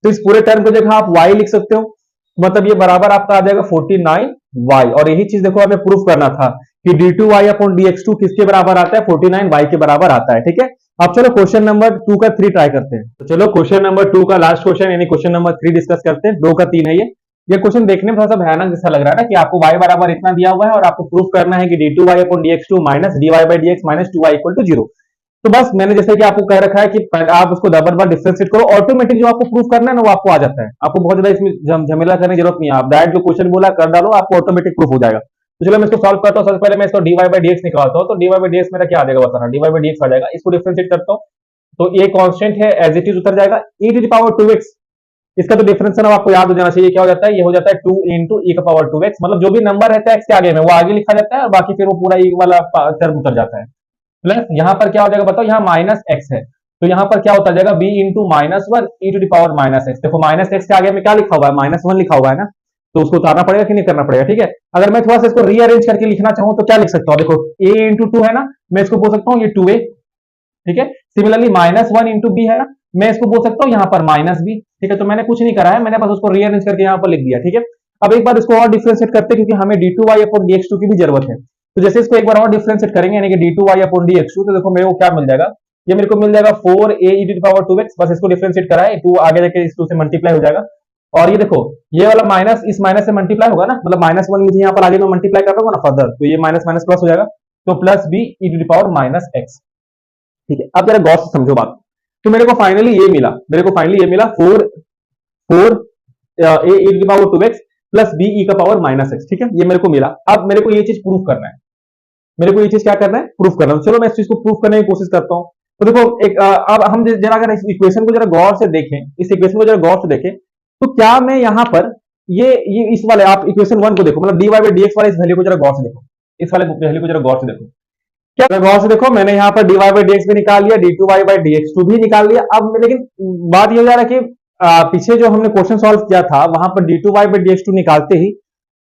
तो इस पूरे टर्म को जगह आप y लिख सकते हो, मतलब ये बराबर आपका आ जाएगा 49y, और यही चीज देखो हमें प्रूफ करना था कि d2y अपॉन dx2 किसके बराबर आता है, 49y के बराबर आता है। ठीक है, अब चलो क्वेश्चन नंबर 2 का 3 ट्राई करते हैं। तो चलो क्वेश्चन नंबर 2 का लास्ट क्वेश्चन यानी क्वेश्चन नंबर 3 डिस्कस करते हैं। 2 का 3 है ये क्वेश्चन देखने में थोड़ा सा भयानक जैसा लग रहा है ना, कि आपको y बराबर इतना दिया हुआ है और आपको प्रूफ करना है कि d2y upon dx2 minus dy by dx minus 2y equal to 0। तो बस मैंने जैसे कि आपको कह रखा है कि आप उसको डबल बार डिफरेंशिएट करो, ऑटोमेटिक जो आपको प्रूफ करना है ना वो आपको आ जाता है। आपको बहुत ज्यादा इसमें झमेला करने की जरूरत नहीं है, आप डायरेक्ट जो क्वेश्चन बोला कर डालो, आपको ऑटोमेटिक प्रूफ हो जाएगा। तो चलो मैं इसको सॉल्व करता हूँ। सबसे पहले मैं इसको dy बाई dx निकालता हूँ। तो dy बाई dx मेरा क्या आ जाएगा बताना, dy बाई dx आ जाएगा। इसको डिफरेंशिएट करता हूँ तो ये कांस्टेंट है, एज इट इज उतर जाएगा। e to the power 2x, इसका तो डिफरेंस है ना आपको याद हो जाना चाहिए, क्या हो जाता है, ये हो जाता है 2 इंटू e का पावर 2x। मतलब जो भी नंबर रहता है x के आगे में वो आगे लिखा जाता है और बाकी फिर वो पूरा e वाला टर्म उतर जाता है। प्लस यहाँ पर क्या हो जाएगा बताओ, यहाँ माइनस x है तो यहाँ पर क्या उतर जाएगा b into minus 1 e to the power minus x। देखो माइनस x के आगे में क्या लिखा हुआ है, माइनस 1 लिखा हुआ है ना, तो उसको उतारना पड़ेगा कि नहीं करना पड़ेगा। ठीक है, अगर मैं थोड़ा सा इसको रीअरेंज करके लिखना चाहूँ तो क्या लिख सकता हूँ, देखो a इंटू 2 है ना, मैं इसको बोल सकता हूँ ये 2a। ठीक है, सिमिलरली माइनस 1 इंटू बी है ना, मैं इसको बोल सकता हूँ यहाँ पर माइनस बी। ठीक है, तो मैंने कुछ नहीं करा है, मैंने बस उसको रीअरेंज करके यहाँ पर लिख दिया। ठीक है, अब एक बार इसको और डिफरेंशिएट करते हैं क्योंकि हमें d2y अपॉन dx2 की भी जरूरत है। तो जैसे इसको एक बार और डिफरेंशिएट करेंगे यानी कि d2y अपॉन dx2, तो देखो मेरे को क्या मिल जाएगा, ये मेरे को मिल जाएगा 4a e to the power 2x। बस इसको डिफरेंशिएट करा है, 2 आगे जाके इस 2 से मल्टीप्लाई हो जाएगा। और ये देखो ये वाला माइनस इस माइनस से मल्टीप्लाई होगा ना, मतलब माइनस 1 मुझे यहाँ पर आगे में मल्टीप्लाई कर रहा हूँ ना फर्दर, तो ये माइनस माइनस प्लस हो जाएगा, तो plus b e to the power minus x। ठीक है, अब जरा गौर से समझो बात। तो मेरे को फाइनली ये मिला, 4 a e to the power 2x plus b e का पावर माइनस x। ठीक है, ये मेरे को मिला। अब मेरे को ये चीज प्रूफ करना है, मेरे को ये चीज क्या करना है, प्रूफ करना है। चलो मैं इस चीज को प्रूफ करने की कोशिश करता हूँ। तो देखो एक अब हम जरा अगर इस इक्वेशन को जरा गौर से देखें, इस इक्वेशन को जरा गौर से देखें, तो क्या मैं यहाँ पर ये इस वाले आप इक्वेशन 1 को देखो, मतलब dy बाई dx वाले इस वैल्यू को जरा गौर से देखो, इस वाले वैल्यू को जरा गौर से देखो। क्या गौर से देखो, मैंने यहाँ पर dy बाई dx भी निकाल लिया, d2y बाई dx2 भी निकाल लिया। अब लेकिन बात ये हो जा रहा है कि पीछे जो हमने क्वेश्चन सॉल्व किया था वहां पर d2y बाई dx2 निकालते ही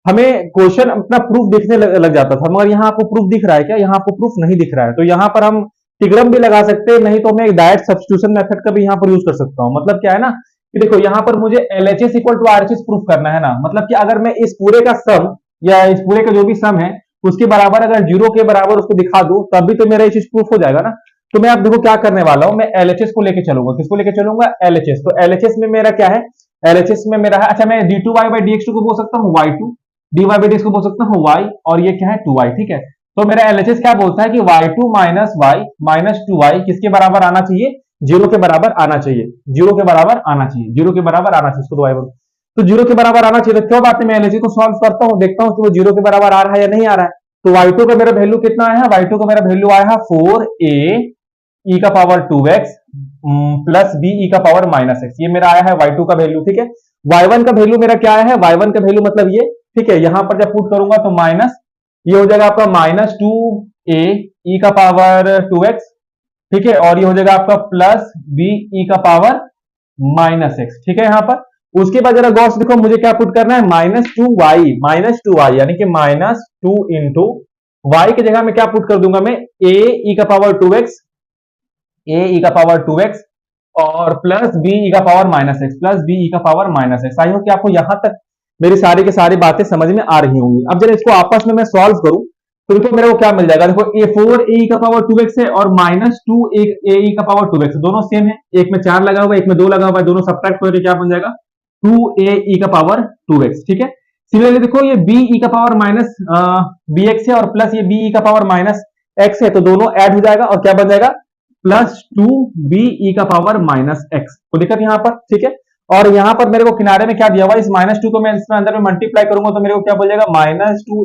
हमें क्वेश्चन अपना प्रूफ दिखने लग जाता था, मगर यहाँ आपको प्रूफ दिख रहा है क्या, यहाँ आपको प्रूफ नहीं दिख रहा है। तो यहाँ पर हम टिग्रम भी लगा सकते हैं, नहीं तो मैं एक डायरेक्ट सब्स्टिट्यूशन मेथड का भी यहाँ पर यूज कर सकता हूँ। मतलब क्या है ना कि देखो यहाँ पर मुझे LHS equal to RHS proof करना है ना, मतलब कि अगर मैं इस पूरे का सम या इस पूरे का जो भी सम है उसके बराबर अगर 0 के बराबर उसको दिखा दूं तब भी तो मेरा ये चीज प्रूफ हो जाएगा ना। तो मैं आप देखो क्या करने वाला हूं, मैं LHS को लेके चलूंगा। किसको लेके चलूंगा, LHS। तो LHS में मेरा क्या है, LHS में मेरा है, अच्छा मैं d2y बाई dx2 को बोल सकता हूँ y2, dy बाई dx को बोल सकता हूँ y, और ये क्या है 2y। ठीक है, तो मेरा LHS क्या बोलता है कि y2 minus y minus 2y किसके बराबर आना चाहिए, 0 के बराबर आना चाहिए, 0 के बराबर आना चाहिए, 0 के बराबर आना चाहिए, इसको तो y तो 0 के बराबर आना चाहिए। तो क्या बात है, मैं LHS को सॉल्व करता हूँ, देखता हूँ कि वो 0 के बराबर आ रहा है या नहीं आ रहा है। तो y2 का मेरा वैल्यू कितना आया है, y2 का मेरा वैल्यू आया है 4a e का power 2x plus b e का पावर माइनस x, ये मेरा आया है y2 का वैल्यू। ठीक है, y1 का वैल्यू मेरा क्या आया है, y1 का वैल्यू मतलब ये, ठीक है, यहां पर जब पुट करूंगा तो माइनस, ये हो जाएगा आपका माइनस 2a e का पावर 2x। ठीक है, और ये हो जाएगा आपका प्लस b e का पावर माइनस x। ठीक है, यहां पर उसके बाद जरा गौर से देखो मुझे क्या पुट करना है, माइनस टू वाई यानी कि माइनस 2 इंटू वाई की जगह में क्या पुट कर दूंगा मैं, a e का पावर 2x, a e का पावर 2x और प्लस b e का power minus x, plus b e का पावर माइनस x। आई हो कि आपको यहां तक मेरी सारी की सारी बातें समझ में आ रही होंगी। अब जरा इसको आपस में मैं सॉल्व करूं तो देखो मेरे को क्या मिल जाएगा, देखो a4 a e का पावर 2x है और माइनस 2 a e का पावर 2x, दोनों सेम है, एक में 4 लगा हुआ है एक में 2 लगा हुआ है, दोनों सब्ट्रैक्ट करके क्या बन जाएगा 2a e का पावर 2x। ठीक है, सिमिलरली देखो ये b e का पावर माइनस bx है और प्लस ये b e का पावर माइनस x है, तो दोनों ऐड हो जाएगा और क्या बन जाएगा प्लस 2b e का पावर माइनस x। तो दिक्कत यहाँ पर, ठीक है, और यहाँ पर मेरे को किनारे में क्या दिया हुआ है, इस माइनस 2 को मैं इसमें अंदर में मल्टीप्लाई करूंगा तो मेरे को क्या बोल जाएगा माइनस 2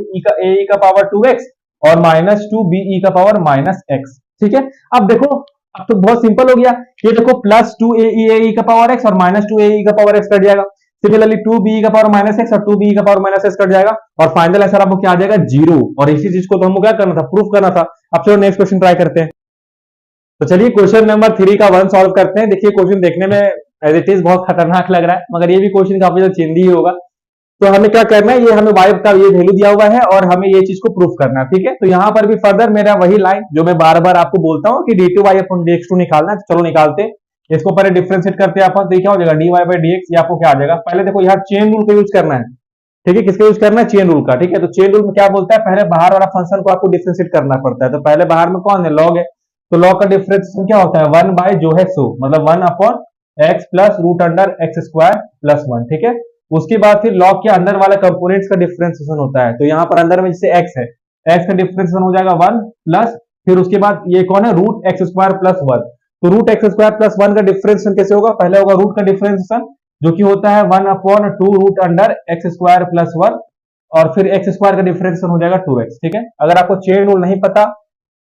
a e का पावर 2x और माइनस 2b e का पावर माइनस x। ठीक है, अब देखो अब तो बहुत सिंपल हो गया, ये देखो प्लस 2a का पावर x और माइनस 2a का पावर x कट जाएगा, सिमिलरली 2b का पावर माइनस x और 2b का पावर माइनस x कट जाएगा और फाइनल आंसर आपको क्या आ जाएगा 0। और इसी चीज को तो हमको क्या करना था, प्रूफ करना था। अब चलो नेक्स्ट क्वेश्चन ट्राई करते हैं। तो चलिए क्वेश्चन नंबर 3 का 1 सॉल्व करते हैं। देखिए क्वेश्चन देखने में एज इट इज बहुत खतरनाक लग रहा है मगर ये भी क्वेश्चन काफी ज्यादा चिंदी ही होगा। तो हमें क्या करना है, ये हमें y का ये वैल्यू दिया हुआ है और हमें ये चीज को प्रूफ करना है। ठीक है, तो यहाँ पर भी फर्दर मेरा वही लाइन जो मैं बार बार आपको बोलता हूँ कि d2y अपॉन dx2 निकालना है। चलो निकालते हैं, इसको पहले डिफरेंशिएट करते हैं अपन, तो क्या हो जाएगा dy बाई dx, ये आपको क्या आ जाएगा, पहले देखो यहाँ चेन रूल का यूज करना है। ठीक है, किसका यूज करना है, चेन रूल का। ठीक है, तो चेन रूल में क्या बोलता है, पहले बाहर वाला फंक्शन को आपको डिफरेंशिएट करना पड़ता है। तो पहले बाहर में कौन है, लॉग है, तो लॉग का डिफरेंशिएशन क्या होता है, 1 बाय जो है सो, मतलब 1 upon x plus root under x square plus 1। ठीक है, उसके बाद फिर लॉग के अंदर वाले कंपोनेंट्स का डिफरेंशिएशन होता है। तो यहाँ पर अंदर में जैसे एक्स है, एक्स का डिफरेंशिएशन हो जाएगा 1 प्लस, फिर उसके बाद ये कौन है, रूट एक्स स्क्वायर प्लस 1। तो रूट एक्स स्क्वायर प्लस 1 का डिफरेंशिएशन कैसे होगा, पहले होगा रूट का डिफरेंशिएशन जो कि होता है 1 upon 2 root under x square plus 1, और फिर एक्स स्क्वायर का डिफरेंशिएशन हो जाएगा 2x। ठीक है, अगर आपको चेन रूल नहीं पता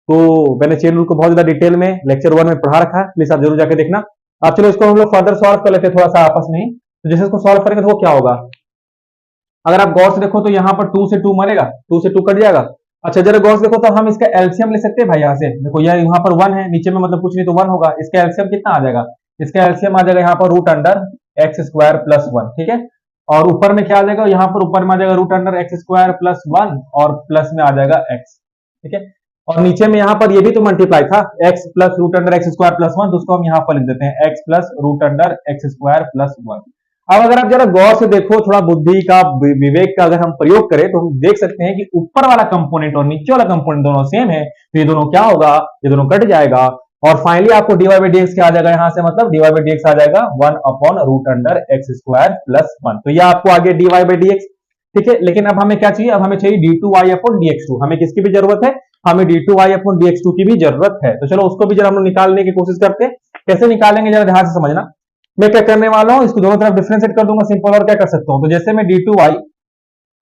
तो मैंने चेन रूल को बहुत ज्यादा डिटेल में लेक्चर 1 में पढ़ा रखा है, प्लीज आप जरूर जाके देखना। अब चलो इसको हम लोग फर्दर सॉल्व कर लेते हैं थोड़ा सा आपस में ही। तो जैसे इसको सॉल्व करेंगे तो वो क्या होगा, अगर आप गौर से देखो तो यहाँ पर 2 से 2 मरेगा, 2 से 2 कट जाएगा। अच्छा जरा गौर से देखो तो हम इसका एलसीएम ले सकते हैं भाई, यहाँ से देखो यह यहाँ पर 1 है, नीचे में मतलब कुछ नहीं तो 1 होगा, इसका एलसीएम कितना आ जाएगा, इसका एलसीएम आ जाएगा यहाँ पर root under x square plus 1। ठीक है, और ऊपर में क्या आ जाएगा, यहाँ पर ऊपर में आ जाएगा root under x square plus 1 और प्लस में आ जाएगा एक्स। ठीक है, और नीचे में यहाँ पर ये भी तो मल्टीप्लाई था, x plus root under x square plus 1, तो उसको हम यहाँ पर लिख देते हैं x plus root under x square plus 1। अब अगर आप जरा गौर से देखो, थोड़ा बुद्धि का विवेक का अगर हम प्रयोग करें तो हम देख सकते हैं कि ऊपर वाला कंपोनेंट और नीचे वाला कंपोनेंट दोनों सेम है, तो ये दोनों क्या होगा, ये दोनों कट जाएगा, और फाइनली आपको डीवाई बाई डीएक्स क्या आ जाएगा, यहाँ से मतलब डीवाई बाई डीएक्स आ जाएगा 1 upon root under x square plus 1। तो ये आपको आगे डीवाई बाई डीएक्स। ठीक है, लेकिन अब हमें क्या चाहिए, अब हमें चाहिए d2y अपॉन dx2। हमें किसकी भी जरूरत है, हमें d2y अपॉन dx2 की भी जरूरत है। तो चलो उसको भी जरा हम लोग निकालने की कोशिश करते हैं, कैसे निकालेंगे जरा ध्यान से समझना। मैं क्या करने वाला हूं, इसको दोनों तरफ डिफरेंशिएट कर दूंगा सिंपल, और क्या कर सकता हूं, तो जैसे मैं d2y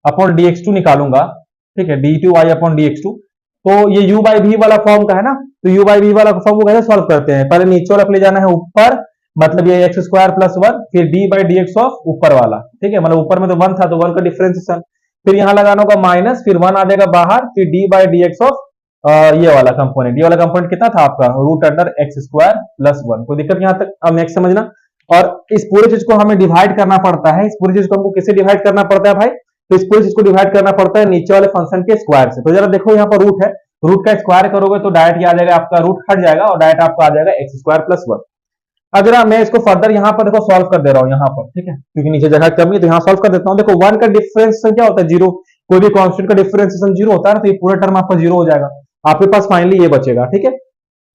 अपॉन dx2 निकालूंगा, ठीक है, d2y अपॉन dx2, तो ये u बाई v वाला फॉर्म का है ना, तो u बाई v वाला फॉर्म को कैसे सॉल्व करते हैं, पहले नीचे वाला ले जाना है ऊपर, मतलब ये एक्स स्क्वायर प्लस 1, फिर d by d x of ऊपर वाला। ठीक है, मतलब ऊपर में तो 1 था तो 1 का डिफरेंशिएशन, फिर यहां लगाना होगा माइनस, फिर 1 आ जाएगा बाहर, फिर d by d x of ये वाला कंपोनेंट, ये वाला कंपोनेंट कितना था आपका, root under x square plus 1। कोई दिक्कत यहां तक, अब नेक्स्ट समझना। और इस पूरे चीज को हमें डिवाइड करना पड़ता है, इस पूरी चीज को हमको किससे डिवाइड करना पड़ता है भाई, तो इस पूरी चीज को डिवाइड करना पड़ता है नीचे वाले फंक्शन के स्क्वायर से। तो जरा देखो यहाँ पर रूट है, रूट का स्क्वायर करोगे तो डायरेक्ट आ जाएगा आपका रूट हट जाएगा, और डायरेक्ट आपका आ जाएगा एक्स स्क्वायर प्लस 1। अब जरा मैं इसको फर्दर यहाँ पर देखो सॉल्व कर दे रहा हूँ यहाँ पर, ठीक है, क्योंकि नीचे जगह कम है तो यहाँ सॉल्व कर देता हूँ। देखो 1 का डिफरेंशिएशन क्या होता है, 0, कोई भी कांस्टेंट का डिफरेंशिएशन 0 होता है ना, तो ये पूरा टर्म आपका 0 हो जाएगा, आपके पास फाइनली ये बचेगा। ठीक है,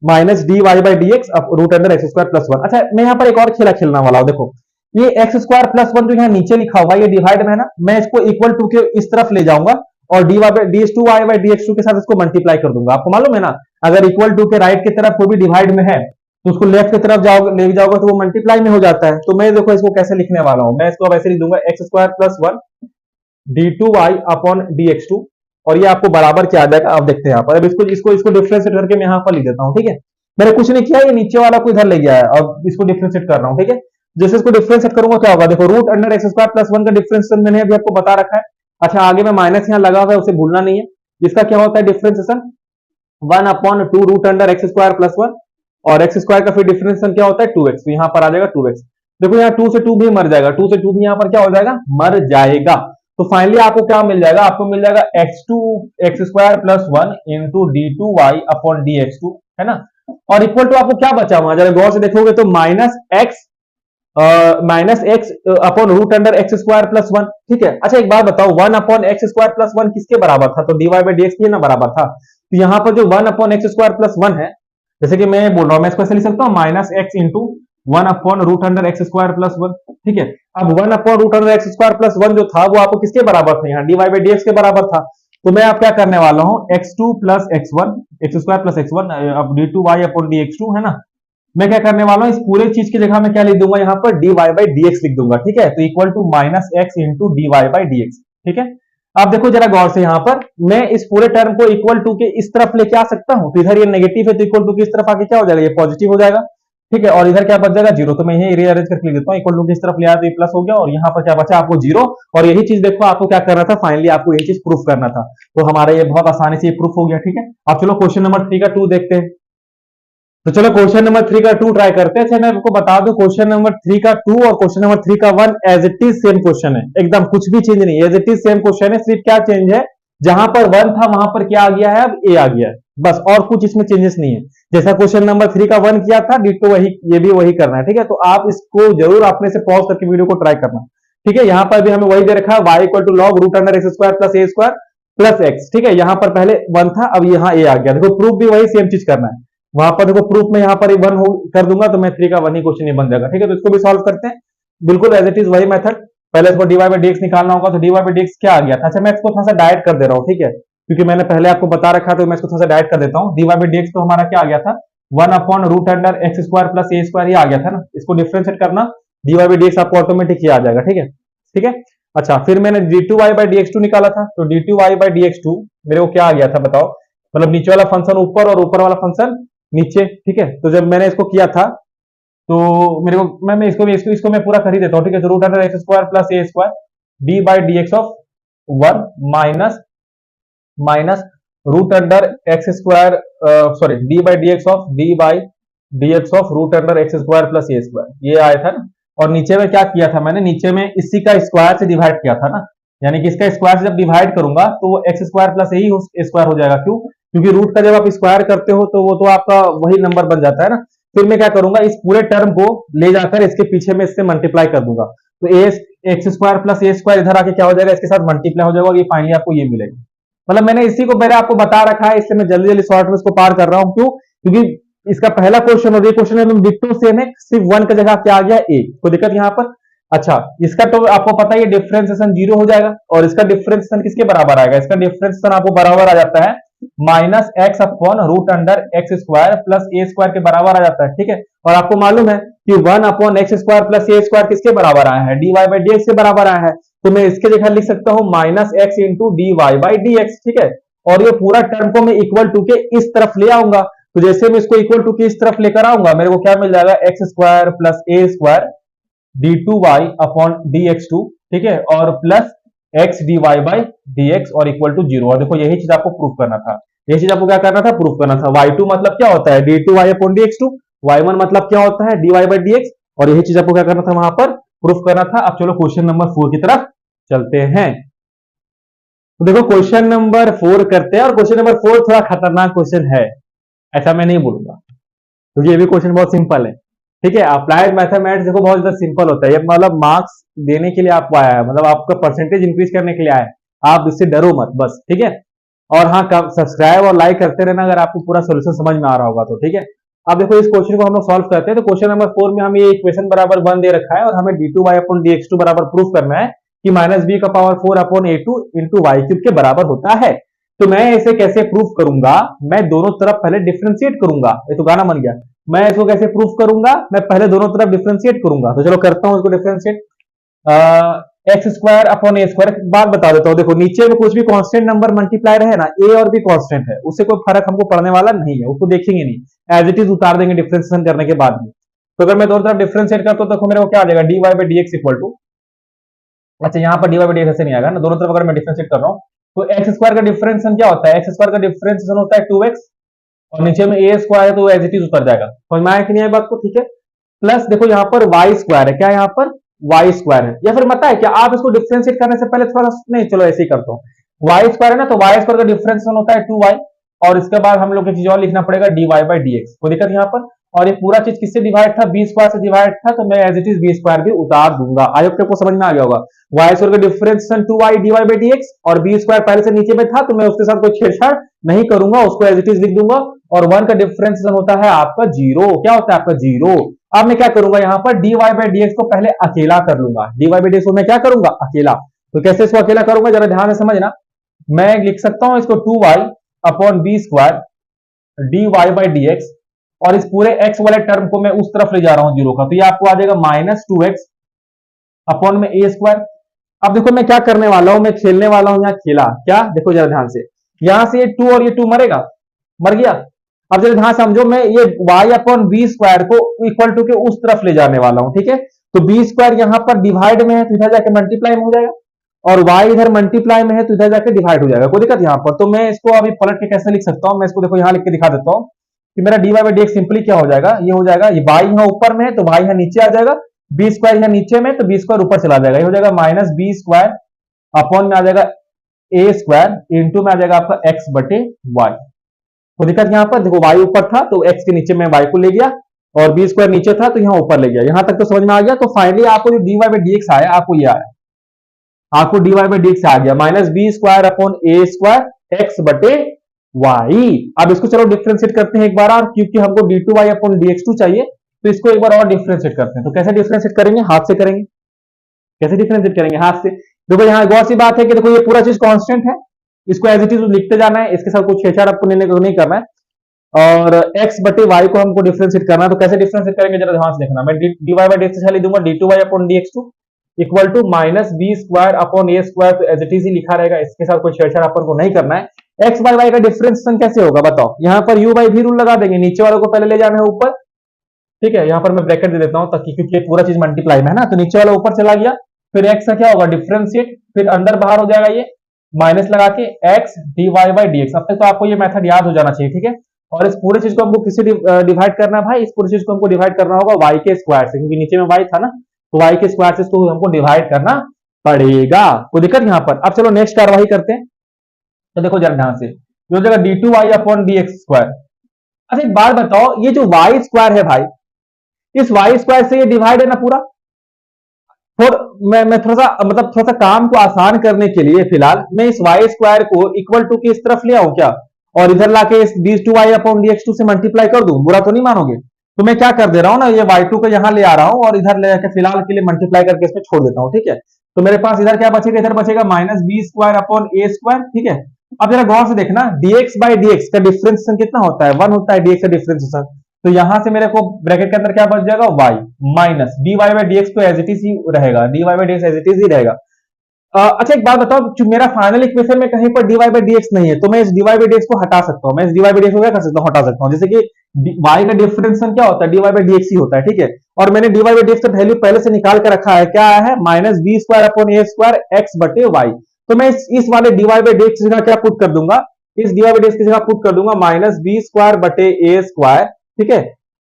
minus d y by d x root under x square plus 1। अच्छा मैं यहाँ पर एक और खेला खेलना वाला हूँ, देखो ये एक्स स्क्वायर प्लस 1 जो यहाँ नीचे लिखा हुआ ये डिवाइड में है ना, मैं इसको इक्वल टू के इस तरफ ले जाऊंगा और d y by d x two y by d x two के साथ इसको मल्टीप्लाई कर दूंगा। आपको मालूम है ना, अगर इक्वल टू के राइट की तरफ कोई भी डिवाइड में है तो उसको लेफ्ट की तरफ ले जाओगे तो वो मल्टीप्लाई में हो जाता है। तो मैं देखो इसको कैसे लिखने वाला हूं, मैं इसको अब ऐसे लिख दूंगा x square plus 1 d two y upon d x two, और ये आपको बराबर क्या आ जाएगा, आप देखते हैं यहाँ पर। अब इसको इसको इसको डिफरेंशिएट करके मैं यहाँ पर लिख देता हूँ। ठीक है, मैंने कुछ नहीं किया, ये नीचे वाला को इधर ले गया है, अब इसको डिफरेंशिएट कर रहा हूँ। ठीक है, जैसे इसको डिफरेंशिएट करूंगा क्या होगा, देखो root under x square plus 1 का डिफरेंशिएशन मैंने अभी आपको बता रखा है। अच्छा आगे में माइनस यहाँ लगा हुआ है, उसे भूलना नहीं है। इसका क्या होता है differentiation, 1 upon 2 root under x square plus 1, और एक्स स्क्वायर का फिर डिफरेंशिएशन क्या होता है 2x, तो यहाँ पर आ जाएगा 2x। देखो यहाँ 2 से 2 भी मर जाएगा, 2 से 2 भी यहाँ पर क्या हो जाएगा, मर जाएगा। तो फाइनली आपको क्या मिल जाएगा, आपको मिल जाएगा x2 x square plus 1 into d two y upon d x two, है ना, और इक्वल टू आपको क्या बचा हुआ, जरा गौर से देखोगे तो minus x upon root under x square plus 1। ठीक है, अच्छा एक बात बताओ, 1 अपॉन एक्स स्क्वायर प्लस 1 किसके बराबर था, तो d y by d x ना बराबर था। तो यहाँ पर जो 1 अपॉन एक्स स्क्वायर प्लस 1 है, जैसे कि मैं बोल रहा हूं, मैं इसको ऐसे लिख सकता हूँ minus x into 1 upon root under x square plus 1। ठीक है, अब 1 upon root under x square plus 1 जो था वो आपको किसके बराबर था, यहाँ d y by d x के बराबर था। तो मैं आप क्या करने वाला हूँ, x2 plus x1 x square plus x1 अब d two y upon d x two, है ना, मैं क्या करने वाला हूँ, इस पूरे चीज की जगह मैं क्या लिख दूंगा, यहाँ पर d y by d x लिख दूंगा। ठीक है, तो equal to minus x into d y by d x. ठीक है, अब देखो जरा गौर से, यहाँ पर मैं इस पूरे टर्म को इक्वल टू के इस तरफ लेके आ सकता हूँ, तो इधर ये नेगेटिव है तो इक्वल टू की इस तरफ आके क्या हो जाएगा, ये पॉजिटिव हो जाएगा। ठीक है, और इधर क्या बच जाएगा 0, तो मैं यही रीअरेंज करके लिख देता हूँ, इक्वल टू की इस तरफ ले आया तो ये प्लस हो गया, और यहाँ पर क्या बचा आपको 0। और यही चीज देखो आपको क्या करना था, फाइनली आपको यही चीज प्रूफ करना था, तो हमारा ये बहुत आसानी से ये प्रूफ हो गया। ठीक है, अब चलो क्वेश्चन नंबर 3 का 2 देखते हैं। तो चलो क्वेश्चन नंबर 3 का 2 ट्राई करते हैं। अच्छा मैं आपको बता दूं, क्वेश्चन नंबर 3 का 2 और क्वेश्चन नंबर 3 का 1 as it is same question है, एकदम कुछ भी चेंज नहीं है, as it is same question है। सिर्फ क्या चेंज है, जहां पर 1 था वहां पर क्या आ गया है, अब a आ गया है, बस, और कुछ इसमें चेंजेस नहीं है। जैसा क्वेश्चन नंबर 3 का 1 किया था डिट्टो वही, ये भी वही करना है। ठीक है, तो आप इसको जरूर अपने से पॉज करके वीडियो को ट्राई करना। ठीक है, यहां पर भी हमें वही दे रखा है y equal to log root under x square plus a square plus x. ठीक है, यहां पर पहले 1 था, अब यहाँ a आ गया। देखो प्रूफ भी वही सेम चीज करना है, वहां पर देखो प्रूफ में यहाँ पर 1 कर दूंगा तो मैं 3 का 1 ही क्वेश्चन ही बन जाएगा। ठीक है, तो इसको भी सॉल्व करते हैं, बिल्कुल एज इट इज वही मेथड। पहले इसको dy बाई dx निकालना होगा, तो dy बाई dx क्या आ गया था। अच्छा, मैं इसको थोड़ा सा डायरेक्ट कर दे रहा हूँ, ठीक है, क्योंकि मैंने पहले आपको बता रखा, तो मैं इसको थोड़ा सा डायरेक्ट कर देता हूँ। dy बाई dx तो हमारा क्या आ गया था, 1 upon root under x square plus a square, ये आ गया था ना। इसको डिफरेंशिएट करना, dy बाई dx आपको ऑटोमेटिक ही आ जाएगा। ठीक है, ठीक है। अच्छा, फिर मैंने d2y बाई dx2 निकाला था, तो d2y बाई dx2 मेरे को क्या आ गया था बताओ, मतलब नीचे वाला फंक्शन ऊपर और ऊपर वाला फंक्शन नीचे। ठीक है, तो जब मैंने इसको किया था तो मेरे को मैं इसको मैं पूरा कर ही देता हूँ। ठीक है, तो root under x square plus a square d by d x of 1 minus root under x square, sorry d by d x of root under x square plus a square, ये आया था ना। और नीचे में क्या किया था मैंने, नीचे में इसी का स्क्वायर से डिवाइड किया था ना, यानी कि इसका स्क्वायर से जब डिवाइड करूंगा तो वो एक्स स्क्वायर प्लस ए ही स्क्वायर हो जाएगा। क्यों? क्योंकि रूट का जब आप स्क्वायर करते हो तो वो तो आपका वही नंबर बन जाता है ना। फिर मैं क्या करूंगा, इस पूरे टर्म को ले जाकर इसके पीछे में इससे मल्टीप्लाई कर दूंगा, तो ए x square plus a square इधर आके क्या हो जाएगा, इसके साथ मल्टीप्लाई हो जाएगा और ये फाइनली आपको ये मिलेगा। मतलब मैंने इसी को पहले आपको बता रखा है, इसलिए मैं जल्दी जल्दी शॉर्ट में इसको पार कर रहा हूं। क्यों? क्योंकि इसका पहला क्वेश्चन और ये क्वेश्चन एकदम डिक्टो सेम है, सिर्फ 1 की जगह क्या आ गया ए, कोई दिक्कत यहाँ पर। अच्छा, इसका तो आपको पता है डिफरेंशिएशन 0 हो जाएगा, और इसका डिफरेंशिएशन किसके बराबर आएगा, इसका डिफरेंशिएशन आपको बराबर आ जाता है minus x upon root under x square plus a square के बराबर आ जाता है। ठीक है, और आपको मालूम है कि 1 upon x square plus a square किसके बराबर आया है, d y by d x के बराबर आया है। तो मैं इसके जगह लिख सकता हूं minus x into d y by d x. ठीक है, और ये पूरा टर्म को मैं इक्वल टू के इस तरफ ले आऊंगा, तो जैसे मैं इसको इक्वल टू के इस तरफ लेकर आऊंगा, मेरे को क्या मिल जाएगा, x square plus a square d two y upon d x two. ठीक है, और plus x d y by d x और इक्वल टू 0। और देखो यही चीज आपको प्रूफ करना था, यही चीज आपको क्या करना था, प्रूफ करना था। y2 मतलब क्या होता है, d2y अपॉन dx2, y1 मतलब क्या होता है, dy बाई dx, और यही चीज आपको क्या करना था, वहां पर प्रूफ करना था। अब चलो क्वेश्चन नंबर 4 की तरफ चलते हैं। तो देखो क्वेश्चन नंबर 4 करते हैं, और क्वेश्चन नंबर 4 थोड़ा खतरनाक क्वेश्चन है, ऐसा मैं नहीं बोलूंगा, क्योंकि ये भी क्वेश्चन बहुत सिंपल है। ठीक है, अप्लाइड मैथमेटिक्स देखो बहुत ज्यादा सिंपल होता है, ये मतलब मार्क्स देने के लिए आपको आया है, मतलब आपका परसेंटेज इंक्रीज करने के लिए आया है, आप इससे डरो मत बस। ठीक है, और हाँ, सब्सक्राइब और लाइक करते रहना अगर आपको पूरा सोल्यूशन समझ में आ रहा होगा तो। ठीक है, अब देखो इस क्वेश्चन को हम लोग सॉल्व करते हैं। तो क्वेश्चन नंबर 4 में हमें ये इक्वेशन बराबर 1 दे रखा है, और हमें d2y अपॉन dx2 बराबर प्रूफ करना है कि माइनस बी का power 4 upon a2 into y cube के बराबर होता है। तो मैं इसे कैसे प्रूफ करूंगा, मैं दोनों तरफ पहले डिफ्रेंशिएट करूंगा, ये तो गाना बन गया। मैं इसको कैसे प्रूफ करूंगा, मैं पहले दोनों तरफ डिफ्रेंशिएट करूंगा, तो चलो करता हूं इसको differentiate. X square upon a square, बात बता देता हूं, देखो नीचे में कुछ भी कांस्टेंट नंबर मल्टीप्लाई रहे ना, ए और बी कांस्टेंट है, उससे कोई फर्क हमको पड़ने वाला नहीं है, उसको देखेंगे नहीं, एज इट इज उतार देंगे डिफरेंशिएशन करने के बाद में। तो अगर मैं दोनों तरफ डिफरेंशिएट करता हूं तो देखो मेरे को क्या आ जाएगा, d y by d x equal to, अच्छा यहाँ पर d y by d x ऐसे नहीं आएगा ना, दोनों तरफ अगर मैं डिफरेंशिएट कर रहा हूँ तो एक्स स्क्वायर का डिफरेंशिएशन क्या होता है, एक्स स्क्वायर का डिफरेंशिएशन होता है 2x, और नीचे में ए स्क्वायर है तो एज इट इज उतर जाएगा। समझ में आया कि नहीं है बात को? ठीक है, प्लस देखो यहाँ पर वाई स्क्वायर है, क्या यहाँ पर वाई स्क्वायर है, या फिर पता है क्या, आप इसको डिफरेंशिएट करने से पहले थोड़ा नहीं, चलो ऐसे ही करता हूँ, वाई स्क्वायर है ना, तो वाई स्क्वायर का डिफरेंशिएशन होता है 2y, और इसके बाद हम लोग एक चीज और लिखना पड़ेगा dy बाई dx, कोई दिक्कत यहाँ पर। और ये पूरा चीज किससे डिवाइड था, बी स्क्वायर से डिवाइड था, तो मैं as it is b square भी उतार दूंगा। आई होप को समझ में आ गया होगा। वाई स्क्वायर का differentiation 2y dy by dx, और बी स्क्वायर पहले से नीचे में था तो मैं उसके साथ कोई छेड़छाड़ नहीं करूंगा, उसको एज इट इज लिख दूंगा। और 1 का डिफरेंशिएशन होता है आपका 0, क्या होता है आपका 0। अब मैं क्या करूंगा, यहाँ पर dy बाई dx को पहले अकेला कर लूंगा, dy बाई dx को मैं क्या करूंगा, अकेला। तो कैसे इसको अकेला करूंगा, जरा ध्यान से समझना। मैं लिख सकता हूं इसको 2y upon b square dy by dx, और इस पूरे x वाले टर्म को मैं उस तरफ ले जा रहा हूं 0 का, तो ये आपको आ जाएगा माइनस 2x अपॉन में a स्क्वायर। अब देखो मैं क्या करने वाला हूं, मैं खेलने वाला हूं यहाँ खेला, क्या देखो जरा ध्यान से, यहां से ये 2 और ये 2 मरेगा, मर गया। अब जरा ध्यान समझो, मैं ये y अपॉन बी स्क्वायर को इक्वल टू के उस तरफ ले जाने वाला हूं। ठीक है, तो बी स्क्वायर यहाँ पर डिवाइड में है तो इधर जाके मल्टीप्लाई में हो जाएगा, और y इधर मल्टीप्लाई में है तो इधर जाके डिवाइड हो जाएगा, कोई दिक्कत यहाँ पर। तो मैं इसको अभी पलट के कैसे लिख सकता हूँ, मैं इसको देखो यहाँ लिख के दिखा देता हूँ कि मेरा dy बाई dx सिंपली क्या हो जाएगा, ये हो जाएगा, ये y यहाँ ऊपर में है तो y यहाँ नीचे आ जाएगा, बी स्क्वायर यहाँ नीचे में तो बी स्क्वायर ऊपर चला जाएगा, ये हो जाएगा माइनस बी स्क्वायर अपॉन में आ जाएगा ए स्क्वायर इंटू में आ जाएगा आपका एक्स बटे वाई। तो दिक्कत यहाँ पर देखो, y ऊपर था तो x के नीचे में y को ले गया, और बी स्क्वायर नीचे था तो यहाँ ऊपर ले गया। यहाँ तक तो समझ में आ गया। तो फाइनली आपको जो dy बाई dx आया, आपको ये आया, आपको dy बाई डी एक्स आ गया minus b square upon a square x बटे वाई। अब इसको चलो डिफ्रेंशिएट करते हैं एक बार, और क्योंकि हमको d two y upon d x two चाहिए तो इसको एक बार और डिफ्रेंशिएट करते हैं। तो कैसे डिफ्रेंशिएट करेंगे? हाथ से करेंगे। कैसे डिफ्रेंशिएट करेंगे? हाथ से। देखो यहाँ गौर सी बात है कि देखो ये पूरा चीज कांस्टेंट है, इसको एज इट इज लिखते जाना है, इसके साथ कुछ छेड़छाड़ आपको नहीं करना है। और x बटे y को हमको डिफरेंशिएट करना है। तो कैसे डिफरेंशिएट करेंगे जरा ध्यान से देखना। मैं dy बाई डी एक्स लिख दूंगा d two y upon d x two equal to minus b square upon a square. तो एज इट इज ही लिखा रहेगा, इसके साथ कोई छेड़छाड़ अपन को नहीं करना है। x बाई y का डिफरेंशिएशन कैसे होगा बताओ? यहाँ पर u बाई v रूल लगा देंगे, नीचे वालों को पहले ले जाना है ऊपर, ठीक है। यहाँ पर मैं ब्रैकेट दे देता हूँ ताकि, क्योंकि पूरा चीज मल्टीप्लाई में है ना, तो नीचे वाला ऊपर चला गया, फिर x का क्या होगा डिफरेंशिएट, फिर अंदर बाहर हो जाएगा ये माइनस लगा के x dy by d x. अब तक तो आपको ये मेथड याद हो जाना चाहिए, ठीक है। और इस पूरे चीज को हमको किससे डिवाइड करना है भाई? इस पूरे चीज को हमको डिवाइड करना होगा y के स्क्वायर से, क्योंकि नीचे में y था ना, तो y के स्क्वायर से इसको हमको डिवाइड करना पड़ेगा। कोई दिक्कत यहाँ पर? अब चलो नेक्स्ट कार्रवाई करते हैं। तो देखो जरा ध्यान से, जो जगह d two y upon d x square. अच्छा एक बात बताओ, ये जो वाई स्क्वायर है भाई, इस वाई स्क्वायर से ये डिवाइड है ना पूरा। और मैं थोड़ा सा काम को आसान करने के लिए फिलहाल मैं इस वाई स्क्वायर को इक्वल टू के इस तरफ ले आऊं क्या, और इधर लाके इस d two y upon d x two से मल्टीप्लाई कर दूं? बुरा तो नहीं मानोगे? तो मैं क्या कर दे रहा हूं ना, ये y2 को यहां ले आ रहा हूं और इधर ले जाकर फिलहाल के लिए मल्टीप्लाई करके इसमें छोड़ देता हूं, ठीक है। तो मेरे पास इधर क्या बचेगा? इधर बचेगा minus b square upon a square, ठीक है। अब जरा गौर से देखना, dx बाई dx का डिफरेंशिएशन कितना होता है? 1 होता है dx का डिफरेंशिएशन। तो यहां से मेरे को ब्रैकेट के अंदर क्या बच जाएगा? y minus dy by dx तो एज इट इज ही रहेगा, dy by dx as it is ही रहेगा। अच्छा एक बात बताओ, मेरा फाइनल इक्वेशन में कहीं पर dy बाई dx नहीं है, तो मैं इस dy बाई dx को हटा सकता हूं। मैं इस dy बाई dx को क्या कर सकता हूं? हटा सकता हूं। जैसे कि y का डिफरेंशिएशन क्या होता है? dy बाई dx ही होता है, ठीक है। और मैंने dy बाई dx का वैल्यू पहले से निकाल के रखा है, क्या आया है? Minus b square upon a square x बटे वाई। तो मैं इस वाले dy बाई dx की जगह क्या पुट कर दूंगा? इस dy बाई dx की जगह पुट कर दूंगा माइनस बी स्क्वायर बटे ए स्क्वायर, ठीक है।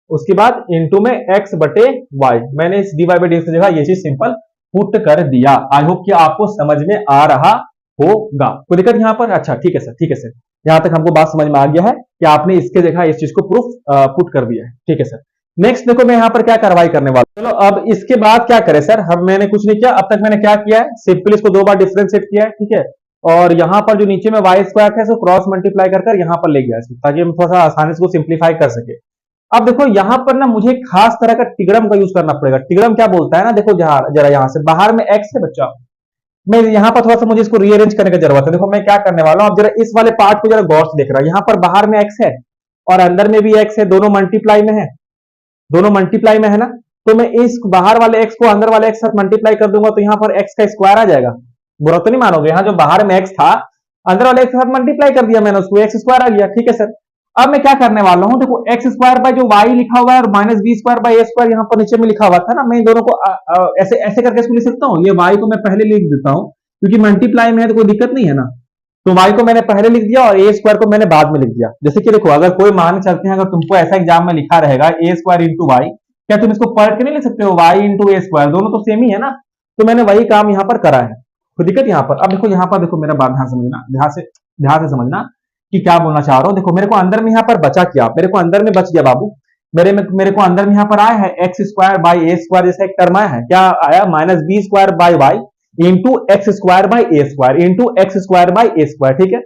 उसके बाद इनटू में x बटे y। मैंने इस dy बाई dx की जगह ये चीज सिंपल पुट कर दिया। आई होप कि आपको समझ में आ रहा होगा। कोई दिक्कत यहाँ पर? अच्छा ठीक है सर, ठीक है सर, यहां तक हमको बात समझ में आ गया है कि आपने इसके जगह इस चीज को प्रूफ पुट कर दिया है, ठीक है सर। नेक्स्ट देखो मैं यहाँ पर क्या कार्रवाई करने वाला हूं। चलो अब इसके बाद क्या करें सर? मैंने कुछ नहीं किया, अब तक मैंने क्या किया है? सिंपली इसको 2 बार डिफरेंशिएट किया है, ठीक है। और यहाँ पर जो नीचे में वाई स्क्वायर था इसको क्रॉस मल्टीप्लाई कर यहाँ पर ले गया, ताकि हम थोड़ा सा आसानी से सिंप्लीफाई कर सके। अब देखो यहाँ पर ना मुझे खास तरह का टिग्रम का यूज करना पड़ेगा। टिग्रम क्या बोलता है ना, देखो जरा यहाँ से बाहर में x है बच्चा, मैं यहाँ पर थोड़ा सा मुझे इसको रीअरेंज करने की जरूरत है। देखो मैं क्या करने वाला हूँ, अब जरा इस वाले पार्ट को जरा गौर से देख रहा है। यहाँ पर बाहर में x है और अंदर में भी x है, दोनों मल्टीप्लाई में है, दोनों मल्टीप्लाई में है ना। तो मैं इस बाहर वाले x को अंदर वाले x साथ मल्टीप्लाई कर दूंगा तो यहाँ पर x का स्क्वायर आ जाएगा। बुरा तो नहीं मानोगे? यहाँ जो बाहर में x था, अंदर वाले x के साथ मल्टीप्लाई कर दिया मैंने, उसको x स्क्वायर आ गया, ठीक है सर। अब मैं क्या करने वाला हूं, देखो एक्स स्क्वायर बाय जो y लिखा हुआ है और minus b square by a square यहाँ पर नीचे में लिखा हुआ था ना, मैं इन दोनों को ऐसे ऐसे करके इसको लिख सकता हूँ। ये y को मैं पहले लिख देता हूँ क्योंकि मल्टीप्लाई में है तो कोई दिक्कत नहीं है ना। तो y को मैंने पहले लिख दिया और ए स्क्वायर को मैंने बाद में लिख दिया। जैसे कि देखो अगर कोई मान चलते हैं, अगर तुमको ऐसा एग्जाम में लिखा रहेगा ए स्क्वायर इंटू वाई, क्या तुम इसको पलट के नहीं लिख सकते हो? y इंटू ए स्क्वायर, दोनों तो सेम ही है ना। तो मैंने वही काम यहाँ पर करा है, कोई दिक्कत यहाँ पर? अब देखो यहाँ पर देखो मेरा बात ध्यान समझना, ध्यान से समझना कि क्या बोलना चाह रहा हूं। देखो मेरे को अंदर में यहाँ पर बचा क्या? मेरे को अंदर में बच गया बाबू, मेरे को अंदर में यहाँ पर आया है x square by a square जैसा एक टर्म आया है। क्या आया? Minus b square by y into x square by a square into x square by a square, ठीक है।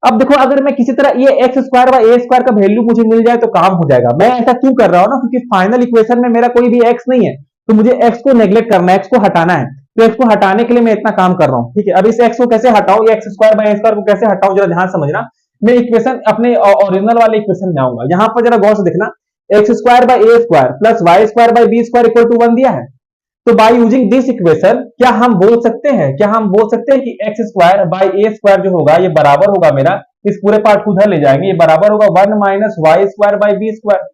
अब देखो अगर मैं किसी तरह ये x square by a square का वैल्यू मुझे मिल जाए तो काम हो जाएगा। मैं ऐसा क्यों कर रहा हूँ ना, क्योंकि फाइनल इक्वेशन में मेरा कोई भी एक्स नहीं है, तो मुझे एक्स को नेग्लेक्ट करना है, एक्स को हटाना है। तो एक्स को हटाने के लिए मैं इतना काम कर रहा हूँ, ठीक है। अब इस एक्स को कैसे हटाऊं, ये x square by a square को कैसे हटाऊं, जरा ध्यान समझना। मैं इक्वेशन अपने ओरिजिनल वाले इक्वेशन में आऊंगा। यहां पर जरा गौर से देखना, x square by a square plus y square by b square equal to 1 दिया है। तो बाय यूजिंग दिस इक्वेशन क्या हम बोल सकते हैं कि x square by a square जो होगा ये बराबर होगा मेरा, इस पूरे पार्ट को उधर ले जाएंगे, ये बराबर होगा 1 minus y square by b square,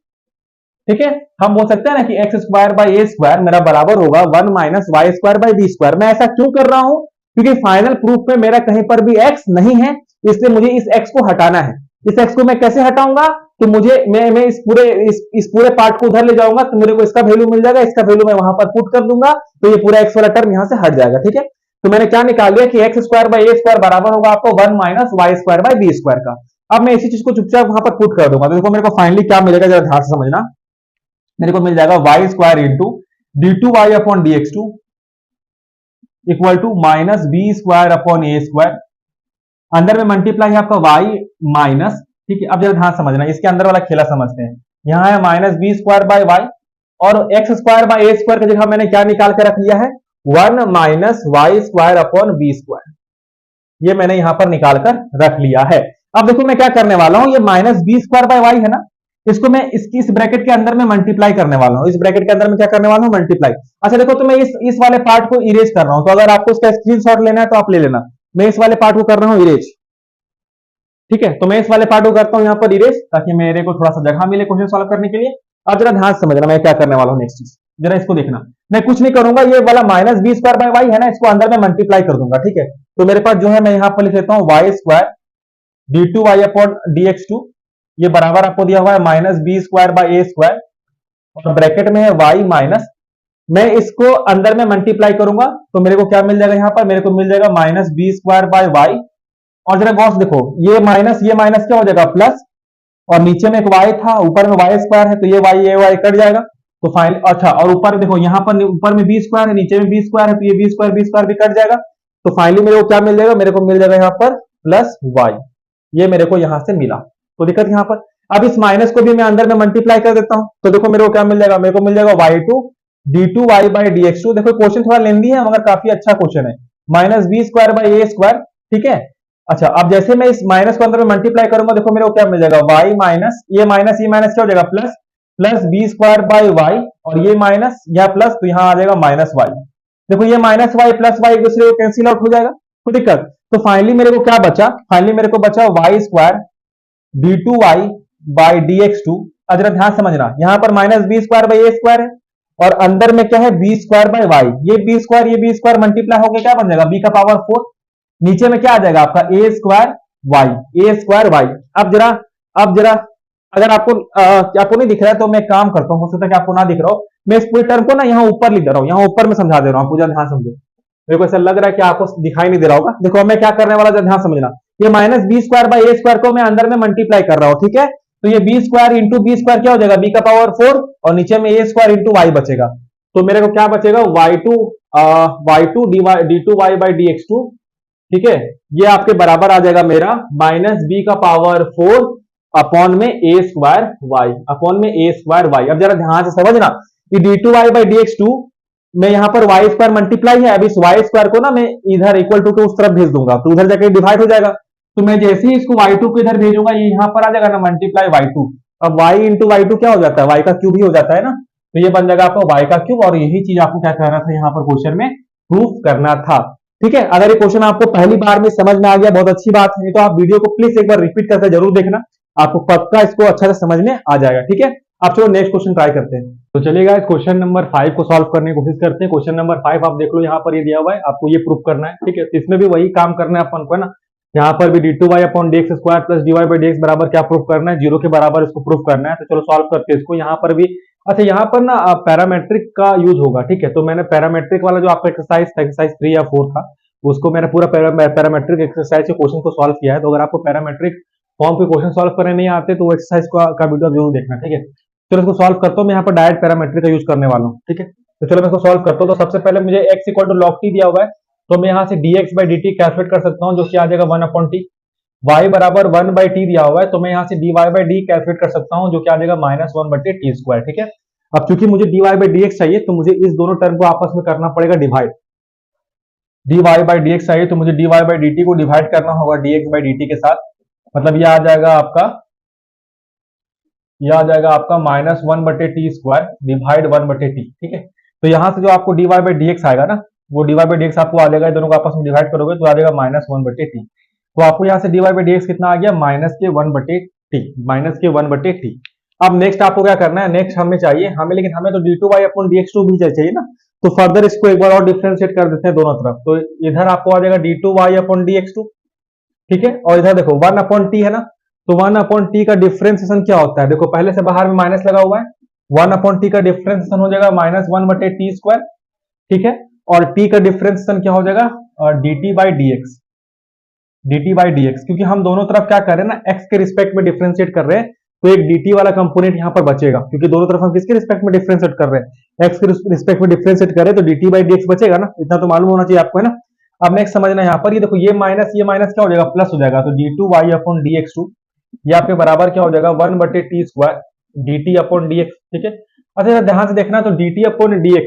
ठीक है। हम बोल सकते हैं ना कि x square by a square मेरा बराबर होगा 1 minus y square by b square. मैं ऐसा क्यों कर रहा हूं? क्योंकि फाइनल प्रूफ में मेरा कहीं पर भी एक्स नहीं है, इसलिए मुझे इस x को हटाना है। इस x को मैं कैसे हटाऊंगा? तो मैं इस पूरे पार्ट को उधर ले जाऊंगा तो मेरे को इसका वैल्यू मिल जाएगा, इसका वैल्यू मैं वहां पर पुट कर दूंगा तो ये पूरा x वाला टर्म यहां से हट जाएगा, ठीक है। तो मैंने क्या निकाल लिया कि x square by a square बराबर होगा आपको 1 minus y square by b square का। अब मैं इसी चीज को चुपचाप वहां पर पुट कर दूंगा तो देखो मेरे को फाइनली क्या मिलेगा, जरा ध्यान से समझना। मेरे को मिल जाएगा y square into d two y upon d x two equal to minus b square upon a square, अंदर में मल्टीप्लाई है आपका वाई माइनस, ठीक है। अब जरा ध्यान समझना, इसके अंदर वाला खेला समझते हैं। यहां है minus b square by y, और x square by a square की जगह मैंने क्या निकाल के रख लिया है, 1 minus y square upon b square, ये मैंने यहां पर निकाल कर रख लिया है। अब देखो मैं क्या करने वाला हूं, ये minus b square by y है ना, इसको मैं इस ब्रैकेट के अंदर में मल्टीप्लाई करने वाला हूं, इस ब्रैकेट के अंदर में क्या करने वाला हूं, मल्टीप्लाई। अच्छा देखो, तो मैं इस वाले पार्ट को इरेज कर रहा हूं, तो अगर आपको इसका स्क्रीनशॉट लेना है तो आप ले लेना। मैं इस वाले पार्ट को कर रहा हूं इरेज, ठीक है। तो मैं इस वाले पार्ट को करता हूं यहां पर इरेज, ताकि मेरे को थोड़ा सा जगह मिले क्वेश्चन सॉल्व करने के लिए। अब जरा ध्यान समझना मैं क्या करने वाला हूं नेक्स्ट चीज, जरा इसको देखना। मैं कुछ नहीं करूंगा, ये वाला minus b square by y है ना, इसको अंदर में मल्टीप्लाई कर दूंगा, ठीक है। तो मेरे पास जो है, मैं यहां पर लिख लेता हूं y square d two y upon d x two, ये बराबर आपको दिया हुआ है minus b square by a square, और ब्रैकेट में है वाई माइनस, मैं इसको अंदर में मल्टीप्लाई करूंगा तो मेरे को क्या मिल जाएगा, यहां पर मेरे को मिल जाएगा minus b square by y, और जरा गौर से देखो, ये माइनस क्या हो जाएगा प्लस, और नीचे में एक y था, ऊपर में y स्क्वायर है, तो ये y कट जाएगा। तो फाइनल, अच्छा, और ऊपर देखो, यहाँ पर ऊपर में बी स्क्वायर है, नीचे में बी स्क्वायर है, तो ये बी स्क्वायर भी कट जाएगा। तो फाइनली मेरे को क्या मिल जाएगा, मेरे को मिल जाएगा यहाँ पर प्लस y, ये मेरे को यहां से मिला। तो दिक्कत यहाँ पर, अब इस माइनस को भी मैं अंदर में मल्टीप्लाई कर देता हूं, तो देखो मेरे को क्या मिल जाएगा, मेरे को मिल जाएगा y2 d2 y by d x two. देखो क्वेश्चन थोड़ा लेंदी है मगर काफी अच्छा क्वेश्चन है, minus b square by a square, ठीक है। अच्छा, अब जैसे मैं इस माइनस को अंदर में मल्टीप्लाई करूंगा, देखो मेरे को क्या मिल जाएगा, y माइनस ये माइनस क्या हो जाएगा plus, plus b square by y, और ये माइनस या प्लस, तो यहां आ जाएगा माइनस वाई। देखो ये माइनस वाई प्लस वाई एक दूसरे को कैंसिल आउट हो जाएगा, कोई दिक्कत। तो फाइनली मेरे को क्या बचा, फाइनली मेरे को बचा y square d two y by d x two. जरा ध्यान समझना, यहां पर minus b square by a square है, और अंदर में क्या है, बी स्क्वायर बाई वाई, ये बी स्क्वायर मल्टीप्लाई होकर क्या बन जाएगा, बी का पावर 4, नीचे में क्या आ जाएगा आपका ए स्क्वायर वाई। अब जरा अगर आपको नहीं दिख रहा है तो मैं काम करता हूं, हो सकता है कि आपको ना दिख रहा हो, मैं इस पूरे टर्म को ना यहाँ ऊपर लिख दे रहा हूँ, यहाँ ऊपर में समझा दे रहा हूँ, पूरा ध्यान समझो। मेरे को ऐसा लग रहा है कि आपको दिखाई नहीं दे रहा होगा। देखो मैं क्या करने वाला, ध्यान समझना, ये minus b square by a square को मैं अंदर में मल्टीप्लाई कर रहा हूँ, ठीक है। तो ये b square into b square क्या हो जाएगा, बी का पावर 4, और नीचे में ए स्क्वायर इंटू वाई बचेगा। तो मेरे को क्या बचेगा, y2 d two y by d x two, ठीक है। ये आपके बराबर आ जाएगा मेरा माइनस बी का पावर 4 अपॉन में ए स्क्वायर वाई। अब जरा ध्यान से समझना, कि d two y by d x two में यहां पर वाई स्क्वायर मल्टीप्लाई है, अब इस वाई स्क्वायर को ना मैं इधर इक्वल टू उस तरफ भेज दूंगा, तो उधर जाकर डिवाइड हो जाएगा। तो मैं जैसे ही इसको y2 को इधर भेजूंगा, ये यहां पर आ जाएगा ना मल्टीप्लाई y2, अब y इंटू y2 क्या हो जाता है, y का क्यूब ही हो जाता है ना, तो ये बन जाएगा आपका y का क्यूब, और यही चीज आपको क्या करना था, यहाँ पर क्वेश्चन में प्रूफ करना था, ठीक है। अगर ये क्वेश्चन आपको पहली बार में समझ में आ गया, बहुत अच्छी बात है, तो आप वीडियो को प्लीज एक बार रिपीट करके जरूर देखना, आपको पक्का इसको अच्छा से समझ में आ जाएगा, ठीक है। आप चलो नेक्स्ट क्वेश्चन ट्राई करते हैं। तो चलिएगा, इस क्वेश्चन नंबर 5 को सॉल्व करने की कोशिश करते हैं। क्वेश्चन नंबर 5 आप देख लो, यहाँ पर ये दिया हुआ है, आपको ये प्रूफ करना है, ठीक है। इसमें भी वही काम करना है अपन को, है ना। यहाँ पर भी d two y upon d x square plus d y by d x बराबर क्या प्रूफ करना है, 0 के बराबर इसको प्रूफ करना है। तो चलो सॉल्व करते हैं इसको। यहाँ पर भी, अच्छा, यहाँ पर ना पैरामेट्रिक का यूज होगा, ठीक है। तो मैंने पैरामेट्रिक वाला जो आपका एक्सरसाइज था, एक्सरसाइज 3 या 4 था, उसको मैंने पूरा पैरामेट्रिक एक्सरसाइज के क्वेश्चन को सॉल्व किया है। तो अगर आपको पैरामेट्रिक फॉर्म के क्वेश्चन सॉल्व करने नहीं आते तो एक्सरसाइज का वीडियो जरूर देखना, ठीक है। चलो इसको सॉल्व करता हूँ, मैं यहाँ पर डायरेक्ट पैरामेट्रिक का यूज करने वाला हूँ, ठीक है। तो चलो मैं इसको सॉल्व करता हूँ। तो सबसे पहले मुझे x equal to log t दिया हुआ है, तो मैं यहाँ से dx बाई dt कैलकुलेट कर सकता हूँ, जो कि आ जाएगा 1 अपॉन t। y बराबर 1 बाई टी दिया हुआ है, तो मैं यहाँ से dy बाई डी कैलकुलेट कर सकता हूँ, जो कि आ जाएगा -1 बटे टी स्क्वायर, ठीक है। अब चूंकि मुझे dy बाई dx चाहिए, तो मुझे इस दोनों टर्म को आपस में करना पड़ेगा डिवाइड। dy बाई dx चाहिए तो मुझे dy बाई dt को डिवाइड करना होगा dx बाई dt के साथ, मतलब ये आ जाएगा आपका -1 बटे टी स्क्वायर डिवाइड 1 बटे टी, ठीक है। तो यहाँ से जो आपको dy बाई dx आएगा ना, वो dy बाई dx आपको आ जाएगा, दोनों को आपस में डिवाइड करोगे तो आ जाएगा -1 बटे टी। तो आपको यहाँ से dy बाई dx कितना आ गया, -1 बटे टी। अब नेक्स्ट आपको क्या करना है, नेक्स्ट हमें चाहिए, लेकिन हमें तो d2y अपॉन dx2 भी चाहिए ना, तो फर्दर इसको एक बार और डिफरेंशिएट कर देते हैं दोनों तरफ। तो इधर आपको आ जाएगा d2y अपॉन dx2, ठीक है, और इधर देखो 1 अपॉन टी है ना, तो 1 अपॉन टी का डिफरेंशिएशन क्या होता है, देखो पहले से बाहर में माइनस लगा हुआ है, 1 अपॉन टी का डिफरेंशिएशन हो जाएगा -1 बटे टी स्क्वायर, ठीक है। और टी का डिफरेंशिएशन क्या हो जाएगा, dt बाई dx, क्योंकि हम दोनों तरफ क्या कर रहे हैं ना, x के रिस्पेक्ट में डिफरेंशिएट कर रहे हैं, तो एक dt वाला कंपोनेंट यहाँ पर बचेगा, क्योंकि दोनों तरफ हम किसके रिस्पेक्ट में डिफरेंशिएट कर रहे हैं, x के रिस्पेक्ट में डिफरेंशिएट करें तो dt बाई dx बचेगा ना, इतना तो मालूम होना चाहिए आपको, है ना। अब नेक्स्ट समझना यहाँ पर, ये देखो ये माइनस क्या हो जाएगा, प्लस हो जाएगा, तो d2y अपॉन dx2 ये आपके बराबर क्या हो जाएगा, 1/t² dt अपॉन dx, ठीक है। अच्छा ध्यान से देखना, तो dt upon dx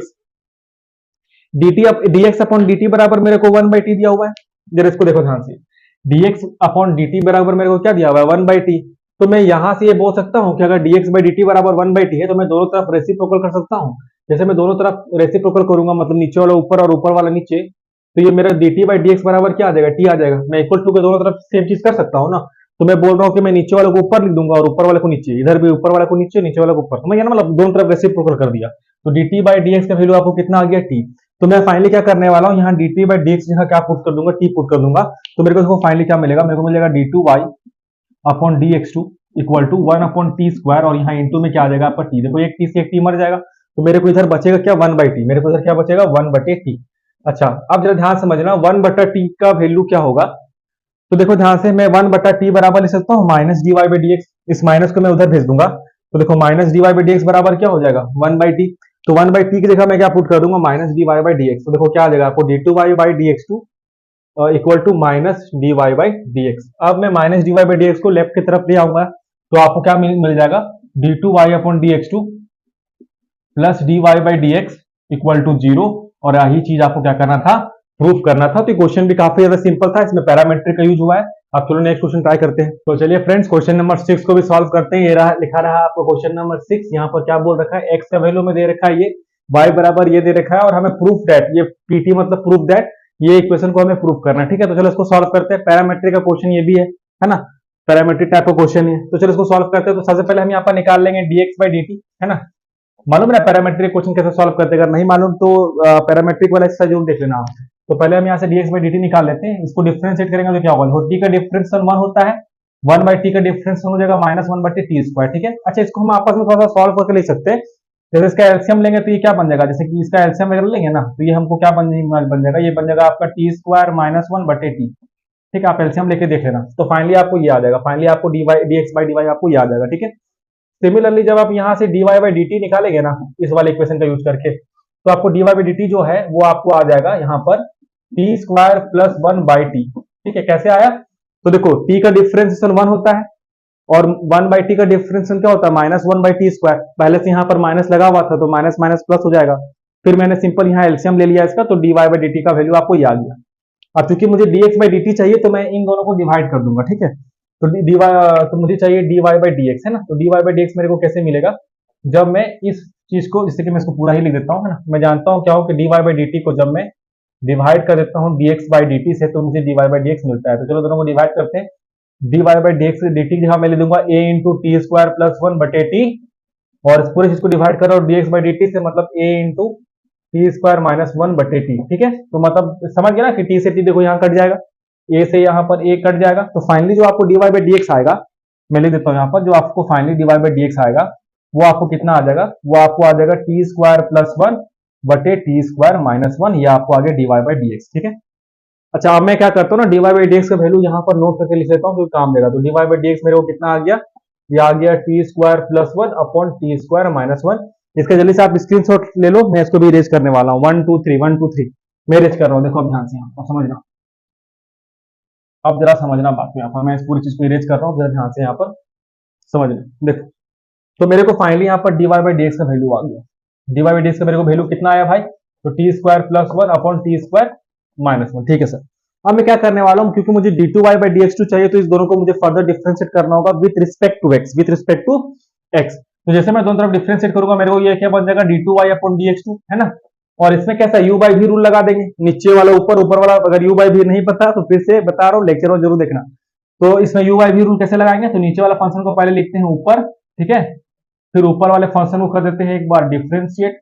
upon dt बराबर मेरे को 1/t दिया हुआ है, जरा इसको देखो ध्यान से, dx अपॉन dt बराबर मेरे को क्या दिया हुआ है, 1/t। तो मैं यहां से ये बोल सकता हूं कि अगर dx बाई dt बराबर 1/t है तो मैं दोनों तरफ रेसिप्रोकल कर सकता हूं। जैसे मैं दोनों तरफ रेसिप्रोकल करूंगा, मतलब नीचे वाला ऊपर और ऊपर वाला नीचे, तो ये मेरा dt बाई dx बराबर क्या आ जाएगा, t आ जाएगा। मैं इक्वल टू के दोनों तरफ सेम चीज कर सकता हूँ ना, तो मैं बोल रहा हूँ कि मैं नीचे वाले को ऊपर लिख दूंगा और ऊपर वाले को नीचे, इधर भी ऊपर वाले को नीचे, नीचे वाले को ऊपर, समझ गया ना, मतलब दोनों तरफ रेसिप्रोकल कर दिया। तो dt बाई dx का वैल्यू आपको कितना आ गया, t। तो मैं फाइनली क्या करने वाला हूँ, यहाँ dt बाई dx जगह क्या पुट कर दूंगा, t पुट कर दूंगा। तो मेरे को देखो फाइनली क्या मिलेगा, मेरे को मिलेगा d2y upon dx2 equal to 1/t², और यहाँ इंटू में क्या आ जाएगा आपका t। देखो एक t से एक t मर जाएगा, तो मेरे को इधर बचेगा क्या, 1/t, मेरे को इधर क्या बचेगा, 1/t। अच्छा अब जरा ध्यान समझना, 1/t का वैल्यू क्या होगा, तो देखो ध्यान से, मैं 1/t बराबर लिख सकता हूँ माइनस dy बाई dx, इस माइनस को मैं उधर भेज दूंगा, तो देखो माइनस dy बाई dx बराबर क्या हो जाएगा, 1/t। तो 1/t की जगह मैं क्या पुट कर दूंगा, माइनस dy बाई dx। तो देखो क्या आ जाएगा आपको, d2y by dx2 equal to minus dy by dx। अब मैं माइनस dy बाई dx को लेफ्ट की तरफ ले आऊंगा, तो आपको क्या मिल जाएगा, d2y upon dx2 plus dy by dx equal to 0, और यही चीज आपको क्या करना था, प्रूफ करना था। तो क्वेश्चन भी काफी ज्यादा सिंपल था, इसमें पैरामेट्रिक का यूज हुआ है। अब चलो नेक्स्ट क्वेश्चन ट्राई करते हैं। तो चलिए फ्रेंड्स, क्वेश्चन नंबर 6 को भी सॉल्व करते हैं। ये रहा, लिखा रहा आपको क्वेश्चन नंबर 6। यहाँ पर क्या बोल रखा है, x का वैल्यू में दे रखा है ये, y बराबर ये दे रखा है, और हमें प्रूफ दैट, ये pt मतलब प्रूफ दैट, ये इक्वेशन को हमें प्रूफ करना है, ठीक है। तो चलो इसको सॉल्व करते हैं। पैरामेट्रिक का क्वेश्चन ये भी है ना, पैरामेट्रिक टाइप का क्वेश्चन है। तो चलो इसको सॉल्व करते हैं। तो सबसे पहले हम यहाँ पर निकाल लेंगे dx बाई dt, है ना। मालूम है ना पैरामेट्रिक क्वेश्चन कैसे सॉल्व करते हैं, अगर नहीं मालूम तो पैरामेट्रिक वाला एक्सरसाइज जरूर देख लेना। तो पहले हम यहाँ से dx बाई dt निकाल लेते हैं, इसको डिफरेंशिएट करेंगे तो क्या होगा, t का डिफरेंस 1 होता है, 1/t का डिफरेंस हो जाएगा माइनस 1/t², ठीक है। अच्छा इसको हम आपस में थोड़ा सा सॉल्व करके लिख सकते हैं। जैसे इसका एलसीएम लेंगे तो ये क्या बन जाएगा, जैसे कि इसका एलसीएम अगर लेंगे ना, तो ये हमको क्या बन जाएगा, ये बन जाएगा आपका t² माइनस 1/t, ठीक है। आप एलसीएम लेके देख लेना, तो फाइनली आपको ये आ जाएगा, फाइनली आपको dx बाई dy आपको ये आ जाएगा, ठीक है। सिमिलरली जब आप यहाँ से dy बाई dt निकालेंगे ना, इस वाले इक्वेशन का यूज करके, तो आपको dy बाई dt जो है वो आपको आ जाएगा यहाँ पर t² प्लस 1/t, ठीक है। कैसे आया, तो देखो t का डिफरेंशिएशन 1 होता है, और 1/t का डिफरेंशिएशन क्या होता है, माइनस 1/t²। पहले से यहाँ पर माइनस लगा हुआ था, तो माइनस माइनस प्लस हो जाएगा। फिर मैंने सिंपल यहाँ एलसीएम ले लिया इसका, तो dy बाई dt का वैल्यू आपको ये आ गया। अब चूंकि मुझे dx बाई dt चाहिए, तो मैं इन दोनों को डिवाइड कर दूंगा, ठीक है। तो तो मुझे चाहिए dy बाई dx, है ना। तो dy बाई dx मेरे को कैसे मिलेगा, जब मैं इस चीज को, जैसे कि मैं इसको पूरा ही लिख देता हूँ, है ना। मैं जानता हूँ क्या हो कि dy बाई dt को जब मैं डिवाइड कर देता हूँ dx बाई dt से, तो मुझे dy बाई dx मिलता है। तो चलो दोनों को डिवाइड करते हैं। dy बाई dx से dt की जगह मैं ले दूंगा a into t² plus 1/t, और इस पूरे चीज को डिवाइड कर रहा हूँ dx बाई dt से, मतलब a into t² minus 1/t, ठीक है। तो मतलब समझ गया ना कि t से t देखो यहाँ कट जाएगा, a से यहाँ पर a कट जाएगा। तो फाइनली जो आपको dy बाई dx आएगा, मैं लिख देता हूँ यहाँ पर, जो आपको फाइनली dy बाई dx आएगा वो आपको कितना आ जाएगा, वो आपको आ जाएगा t² प्लस 1/t² माइनस 1, ये आपको आ गया dy बाई dx, ठीक है। अच्छा अब मैं क्या करता हूँ ना, dy बाई dx का वैल्यू यहाँ पर नोट करके लिख लेता हूँ, क्योंकि काम देगा। तो dy बाई dx मेरे को कितना आ गया, ये आ गया t² plus 1 upon t² minus 1। इसका जल्दी से आप स्क्रीनशॉट ले लो, मैं इसको भी इरेज करने वाला हूँ। 1 2 3 1 2 3 मैं इरेज कर रहा हूँ। देखो अब ध्यान से यहाँ पर समझना, अब जरा समझना बात को, यहाँ पर मैं इस पूरी चीज को इरेज कर रहा हूँ, जरा ध्यान से यहाँ पर समझना। देखो तो मेरे को फाइनली यहाँ पर dy बाई dx का वैल्यू आ गया। dy बाई dx का मेरे को वैल्यू कितना आया भाई, तो t² plus 1 upon t² minus 1, ठीक है सर। अब मैं क्या करने वाला हूँ, क्योंकि मुझे d2y बाई dx2 चाहिए, तो इस दोनों को मुझे फर्दर डिफरेंशिएट करना होगा with respect to x, with respect to x। तो जैसे मैं दोनों तरफ डिफरेंशिएट करूंगा, मेरे को ये क्या बन जाएगा, d2y अपॉन dx2, है ना। और इसमें कैसा u बाई v रूल लगा देंगे, नीचे वाला ऊपर, ऊपर वाला अगर u बाई v नहीं पता तो फिर से बता रहा हूँ, लेक्चर में जरूर देखना। तो इसमें u बाई v रूल कैसे लगाएंगे, तो नीचे वाला फंक्शन को पहले लिखते हैं ऊपर, ठीक है। फिर ऊपर वाले फंक्शन को कर देते हैं एक बार डिफरेंशिएट,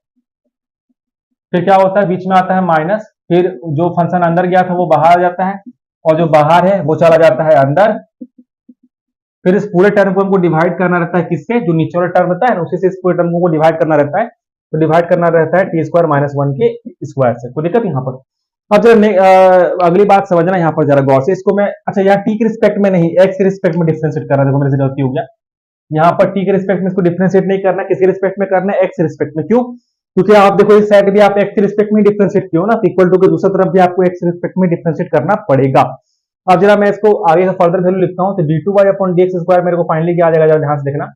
फिर क्या होता है, बीच में आता है माइनस, फिर जो फंक्शन अंदर गया था वो बाहर आ जाता है, और जो बाहर है वो चला जाता है अंदर। फिर इस पूरे टर्म को हमको डिवाइड करना रहता है किससे, जो नीचे वाला टर्म रहता है उसी से इस पूरे टर्म को डिवाइड करना रहता है। तो डिवाइड करना रहता है t² माइनस 1 के स्क्वायर से। कोई दिक्कत यहाँ पर। अब जरा अगली बात समझना यहाँ पर जरा गौर से, इसको मैं, अच्छा यहाँ t के रिस्पेक्ट में नहीं, x के रिस्पेक्ट में डिफरेंशिएट कर रहा है, देखो मेरे से गलती हो गया। यहाँ पर टी के रिस्पेक्ट में इसको डिफरेंशिएट नहीं करना, किसके रिस्पेक्ट में करना है, एक्स रिस्पेक्ट में। क्यों? क्योंकि आप देखो इस साइड भी आप एक्स रिस्पेक्ट में डिफरेंशिएट किया ना, इक्वल टू के दूसरी तरफ भी आपको एक्स रिस्पेक्ट में डिफरेंशिएट करना पड़ेगा। अब जरा मैं इसको आगे का फर्दर वैल्यू लिखता हूँ, तो d two y upon d x square मेरे को फाइनली क्या आ जाएगा, ध्यान से देखना,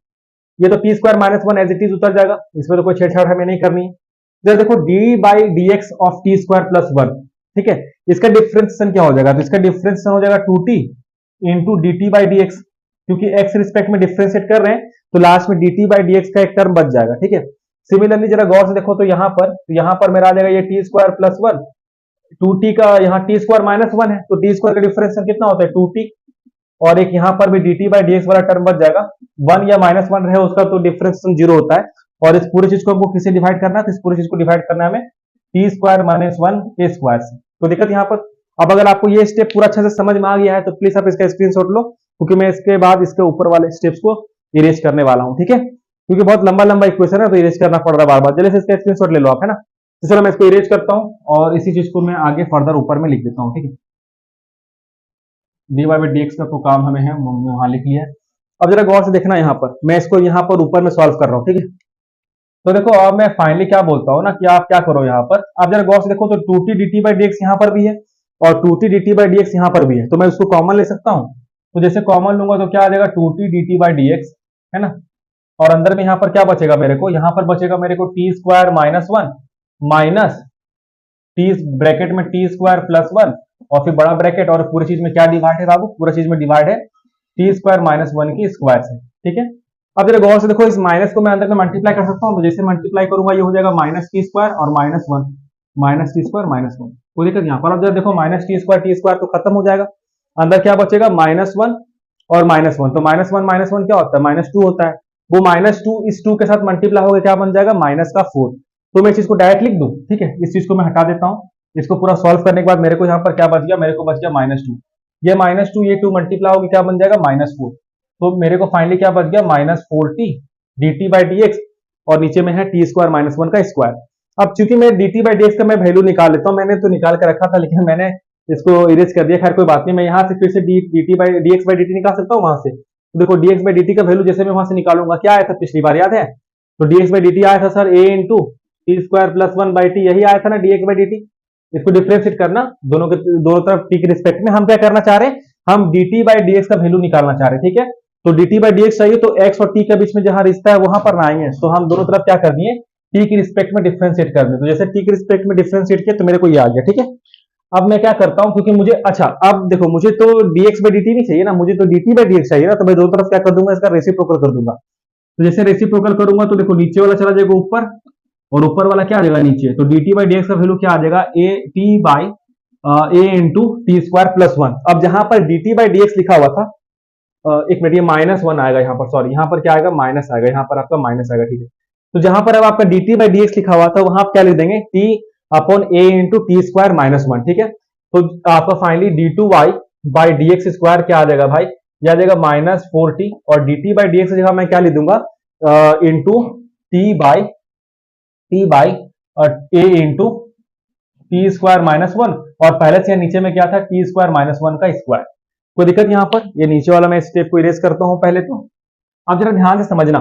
ये तो t square minus one as it is उतर जाएगा, इसमें तो कोई छेड़छाड़ हमें नहीं करनी है। जरा देखो D by d x of T square plus one, ठीक है, इसका डिफरेंशिएशन क्या हो जाएगा, तो इसका डिफरेंशिएशन हो जाएगा two t into d t by d x, क्योंकि एक्स रिस्पेक्ट में डिफरेंशिएट कर रहे हैं तो लास्ट में d t by d x का एक टर्म बच जाएगा, ठीक है। सिमिलरली जरा गौर से देखो तो यहाँ पर मेरा आ जाएगा ये t square plus one, two t का यहाँ टी स्क्वायर माइनस वन है, तो टी स्क्वायर का डिफरेंशिएशन कितना होता है, टू टी, और एक यहाँ पर भी D t by d x वाला टर्म बच जाएगा, वन या माइनस वन रहे उसका तो डिफरेंशिएशन जीरो होता है, और इस पूरी चीज को हमको किससे डिवाइड करना है, तो इस पूरी चीज को डिवाइड करना है हमें टी स्क्वायर माइनस वन ए स्क्वायर से। तो दिक्कत यहाँ पर, अब अगर आपको ये स्टेप पूरा अच्छे से समझ में आ गया है तो प्लीज आप इसका स्क्रीनशॉट लो, क्योंकि मैं इसके बाद इसके ऊपर वाले स्टेप्स को इरेज करने वाला हूँ, ठीक है, क्योंकि बहुत लंबा लंबा इक्वेशन है तो इरेज करना पड़ रहा है बार बार। जल्दी से इसका स्क्रीनशॉट ले लो आप, है ना। तो चलो मैं इसको इरेज करता हूँ और इसी चीज को मैं आगे फर्दर ऊपर में लिख देता हूँ, ठीक है। D y by d x का तो काम हमें है, वहां लिख लिया है। अब जरा गौर से देखना, यहाँ पर मैं इसको यहाँ पर ऊपर में सॉल्व कर रहा हूँ, ठीक है। तो देखो अब मैं फाइनली क्या बोलता हूँ ना कि आप क्या करो यहाँ पर, आप जरा गौर से देखो तो two t d t by d x यहाँ पर भी है और two t d t by d x यहाँ पर भी है, तो मैं उसको कॉमन ले सकता हूँ। तो जैसे कॉमन लूंगा तो क्या आ जाएगा, two t d t by d x, है ना, और अंदर में यहाँ पर क्या बचेगा मेरे को, यहाँ पर बचेगा मेरे को T square minus one minus T bracket में टी स्क्वायर प्लस वन और फिर बड़ा ब्रैकेट, और पूरी चीज में क्या डिवाइड है बाबू, पूरा चीज में डिवाइड है टी स्क्वायर माइनस वन की स्क्वायर से, ठीक है। अब जरा गौर से देखो इस माइनस को मैं अंदर में मल्टीप्लाई कर सकता हूँ, तो जैसे मल्टीप्लाई करूंगा ये हो जाएगा माइनस टी स्क्वायर और minus one, minus T square minus one, कोई दिक्कत यहाँ पर। अब जरा देखो माइनस टी स्क्वायर तो खत्म हो जाएगा, अंदर क्या बचेगा माइनस वन और माइनस वन, तो माइनस वन क्या होता है, माइनस टू होता है, वो माइनस टू इस टू के साथ मल्टीप्लाई होकर क्या बन जाएगा, माइनस का फोर। तो मैं इस चीज को डायरेक्ट लिख दूं, ठीक है, इस चीज को मैं हटा देता हूँ। इसको पूरा सॉल्व करने के बाद मेरे को यहाँ पर क्या बच गया, मेरे को बच गया माइनस टू, ये माइनस टू ये टू मल्टीप्लाई होगी क्या बन जाएगा माइनस फोर, तो मेरे को फाइनली क्या बच गया minus four T d t by d x, और नीचे में है टी स्क्वायर माइनस वन का स्क्वायर। अब चूंकि मैं D t by d x का मैं वैल्यू निकाल लेता हूँ, मैंने तो निकाल के रखा था लेकिन मैंने इसको इरेज कर दिया, खैर कोई बात नहीं, मैं यहाँ से फिर से D t by d x by D T निकाल सकता हूँ वहां से। तो देखो D x by D T का वैल्यू जैसे मैं वहां से निकालूंगा क्या आया था पिछली बार, याद है, तो D x by D T आया था sir A into t square plus one by T, यही आया था ना D x by D T. इसको डिफरेंशिएट करना दोनों तरफ टी के रिस्पेक्ट में, हम क्या करना चाह रहे हैं, हम D t by d x का वैल्यू निकालना चाह रहे हैं, ठीक है। तो D t by d x चाहिए तो एक्स और टी के बीच में जहां रिश्ता है वहां पर ना आएंगे, तो हम दोनों तरफ क्या करनी है, टी की रिस्पेक्ट में डिफरेंशिएट करनी है। तो जैसे टी की रिस्पेक्ट में डिफरेंशिएट किया तो मेरे को ये आ गया, ठीक है। अब मैं क्या करता हूं, क्योंकि मुझे अच्छा अब देखो मुझे तो dx बाई dt नहीं चाहिए ना, मुझे तो dt बाई dx चाहिए ना, तो मैं दोनों तरफ क्या कर दूंगा, इसका रेसिप्रोकल कर दूंगा। तो जैसे रेसिप्रोकल करूंगा तो देखो नीचे वाला चला जाएगा ऊपर और ऊपर वाला क्या आ जाएगा नीचे, तो dt बाई dx का वैल्यू क्या आ जाएगा, A T by a into t square plus one. अब जहां पर dt बाई dx लिखा हुआ था, एक मिनट, ये माइनस वन आएगा यहाँ पर, सॉरी यहाँ पर क्या आएगा माइनस आएगा, यहाँ पर आपका माइनस आएगा, ठीक है। तो जहां पर अब आपका dt बाई dx लिखा हुआ था वहां आप क्या लिख देंगे, t upon a into t square minus one, ठीक है। तो आपका finally d two y by d x square क्या आ जाएगा भाई, यह आ जाएगा माइनस फोर टी, और d t by d x जगह मैं क्या लिख दूंगा, into t by a into t square minus one, और पहले से नीचे में क्या था टी स्क्वायर माइनस वन का स्क्वायर। कोई दिक्कत यहाँ पर, ये नीचे वाला मैं स्टेप को इरेज करता हूं पहले तो। अब जरा ध्यान से समझना,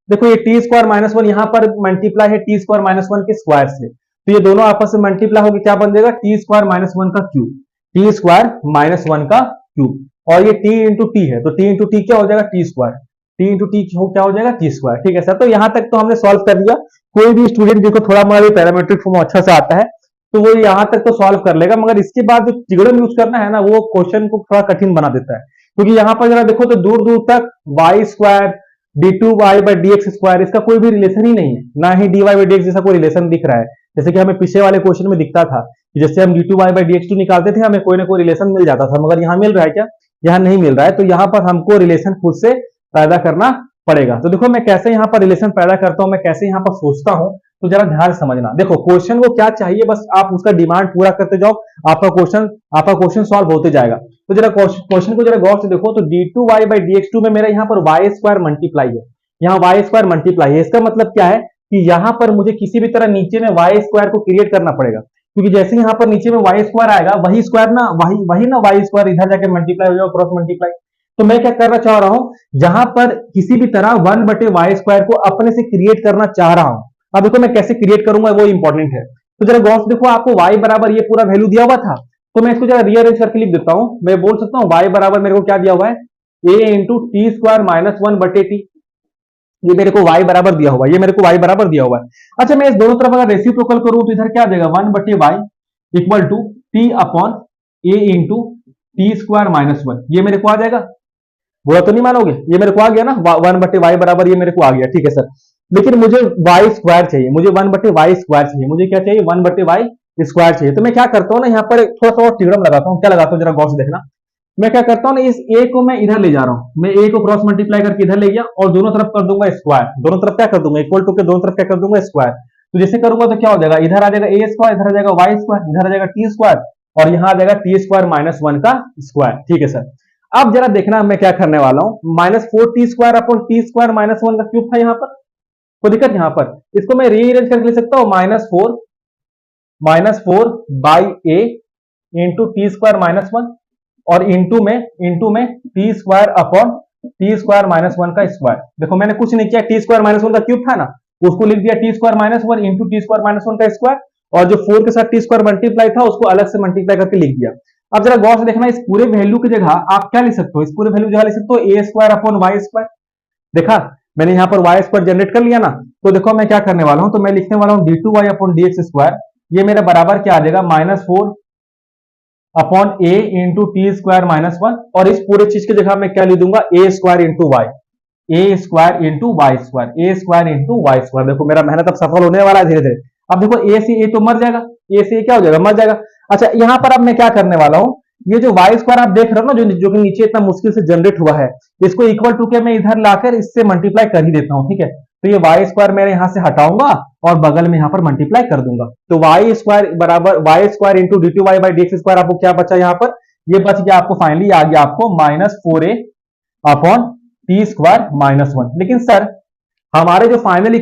देखो ये टी स्क्वायर माइनस वन यहाँ पर मल्टीप्लाई है टी स्क्वायर माइनस वन के स्क्वायर से, तो ये दोनों आपस में मल्टीप्लाई होगी क्या बन जाएगा, टी स्क्वायर माइनस वन का cube, T square minus one का क्यूब, और ये टी इंटू टी है, तो टी इंटू टी क्या हो जाएगा T square, T into T क्या हो जाएगा टी स्क्वायर, ठीक है सर। तो यहाँ तक तो हमने सॉल्व कर लिया। कोई भी स्टूडेंट जिसको थोड़ा मोड़ा भी पैरामीट्रिक फॉर्म अच्छा से आता है तो वो यहाँ तक तो सॉल्व कर लेगा, मगर इसके बाद जो ट्रिग्नोमेट्री यूज करना है ना वो क्वेश्चन को थोड़ा कठिन बना देता है, क्योंकि यहाँ पर जरा देखो तो दूर दूर तक y square d two y by d x square इसका कोई भी रिलेशन ही नहीं है, ना ही d y by d x जैसा कोई रिलेशन दिख रहा है, जैसे कि हमें पिछले वाले क्वेश्चन में दिखता था कि जैसे हम d two y by d x two निकालते थे हमें कोई ना कोई रिलेशन मिल जाता था, मगर यहाँ मिल रहा है क्या, यहाँ नहीं मिल रहा है। तो यहाँ पर हमको रिलेशन खुद से पैदा करना पड़ेगा। तो देखो मैं कैसे यहाँ पर रिलेशन पैदा करता हूँ, मैं कैसे यहाँ पर सोचता हूँ, तो जरा ध्यान से समझना। देखो क्वेश्चन को क्या चाहिए, बस आप उसका डिमांड पूरा करते जाओ, आपका क्वेश्चन सॉल्व होते जाएगा। तो जरा क्वेश्चन को जरा गौर से देखो, तो d two y by d x two में मेरा यहाँ पर वाई स्क्वायर मल्टीप्लाई है, यहाँ वाई स्क्वायर मल्टीप्लाई है, इसका मतलब क्या है कि यहाँ पर मुझे किसी भी तरह नीचे में वाई स्क्वायर को क्रिएट करना पड़ेगा, क्योंकि जैसे यहाँ पर नीचे में वाई स्क्वायर आएगा वही स्क्वायर ना वही ना वाई स्क्वायर इधर जाके मल्टीप्लाई हो जाएगा, क्रॉस मल्टीप्लाई। तो मैं क्या करना चाह रहा हूं, जहां पर किसी भी तरह 1/y² को अपने से क्रिएट करना चाह रहा हूं। अब देखो मैं कैसे क्रिएट करूंगा वो इंपॉर्टेंट है। तो जरा गौर से देखो, आपको y बराबर ये पूरा वैल्यू दिया हुआ था, तो मैं इसको जरा रीअरेंज करके लिख देता हूं। मैं बोल सकता हूं y बराबर मेरे को क्या दिया हुआ है, a into t square minus 1/t। ये मेरे को y बराबर दिया हुआ है, ये मेरे को y बराबर दिया हुआ है। अच्छा, मैं इस दोनों तरफ अगर रेसिप्रोकल करूं तो इधर क्या आ जाएगा, 1/y equal to t upon a into t square minus 1। ये मेरे को आ जाएगा, बुरा तो नहीं मानोगे, ये मेरे को आ गया ना, 1/y बराबर ये मेरे को आ गया। ठीक है सर, लेकिन मुझे y स्क्वायर चाहिए, मुझे 1/y स्क्वायर चाहिए, मुझे क्या चाहिए, 1/y स्क्वायर चाहिए। तो मैं क्या करता हूँ ना, यहाँ पर थोड़ा सा और थ्योरम लगाता हूँ। क्या लगाता हूँ जरा गौर से देखना। मैं क्या करता हूँ ना, इस a को मैं इधर ले जा रहा हूँ, मैं a को क्रॉस मल्टीप्लाई करके इधर ले गया और दोनों तरफ कर दूंगा स्क्वायर। दोनों तरफ क्या कर दूंगा, इक्वल टू के दोनों तरफ क्या कर दूंगा, स्क्वायर। तो जैसे करूंगा तो क्या हो जाएगा, इधर आ जाएगा a स्क्वायर, इधर आ जाएगा y स्क्वायर, इधर आ जाएगा t स्क्वायर और यहाँ आ जाएगा t स्क्वायर माइनस 1 का स्क्वायर। ठीक है सर, अब जरा देखना मैं क्या करने वाला हूँ, -4t square upon t square minus 1 का क्यूब था यहाँ पर, कोई दिक्कत यहाँ पर। इसको मैं रीअरेंज करके ले सकता हूँ, -4 by a into t square minus 1 और इंटू में T square upon t square minus 1 का स्क्वायर। देखो मैंने कुछ नहीं किया, टी स्क्वायर माइनस 1 का क्यूब था ना, उसको लिख दिया T square minus 1 into t square minus 1 का स्क्वायर, और जो 4 के साथ टी स्क्वायर मल्टीप्लाई था उसको अलग से मल्टीप्लाई करके लिख दिया। अब जरा गौर से देखना, इस पूरे वैल्यू की जगह आप क्या लिख सकते हो, इस पूरे वैल्यू की जगह लिख सकते हो a square upon y square. देखा मैंने यहाँ पर वाई स्क्वायर जनरेट कर लिया ना, तो देखो मैं क्या करने वाला हूँ, तो मैं लिखने वाला हूँ d2y अपॉन dx स्क्वायर। ये मेरा बराबर क्या आ जाएगा, -4 upon a into t square minus 1, और इस पूरे चीज की जगह मैं क्या लिख दूंगा, a square into y, a square into y square, a square into y square. देखो मेरा मेहनत अब सफल होने वाला है धीरे धीरे। अब देखो a से a तो मर जाएगा, a से a क्या हो जाएगा, मर जाएगा। अच्छा, यहाँ पर अब मैं क्या करने वाला हूँ, ये जो वाई स्क्वायर आप देख रहे हो ना, जो कि नीचे इतना मुश्किल से जनरेट हुआ है, इसको इक्वल टू के मैं इधर लाकर इससे मल्टीप्लाई कर ही देता हूँ। ठीक है, तो ये वाई स्क्वायर मेरे यहाँ से हटाऊंगा और बगल में यहाँ पर मल्टीप्लाई कर दूंगा। तो वाई स्क्वायर बराबर y square into d2y by dx square, आपको क्या बचा यहाँ पर, ये बच गया आपको फाइनली आ गया आपको -4a upon t square minus 1। लेकिन सर हमारे जो फाइनल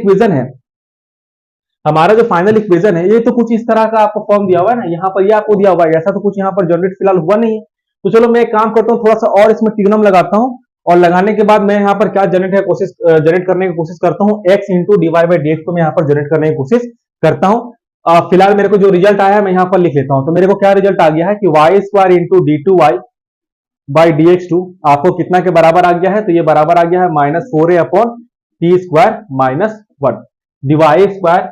इक्वेशन है, ये तो कुछ इस तरह का आपको फॉर्म दिया हुआ है ना, यहाँ पर ये आपको दिया हुआ है, ऐसा तो कुछ यहाँ पर जनरेट फिलहाल हुआ नहीं है। तो चलो मैं एक काम करता हूँ, थोड़ा सा और इसमें ट्रिग्नम लगाता हूँ, और लगाने के बाद मैं यहाँ पर क्या जनरेट करने की कोशिश करता हूँ, x into d y by d x को मैं यहाँ पर जनरेट करने की कोशिश करता हूँ। फिलहाल मेरे को जो रिजल्ट आया है मैं यहाँ पर लिख लेता हूँ। तो मेरे को क्या रिजल्ट आ गया है कि Y square into d2y by dx2 आपको कितना के बराबर आ गया है, तो ये बराबर आ गया है -4a upon t square minus 1। D y square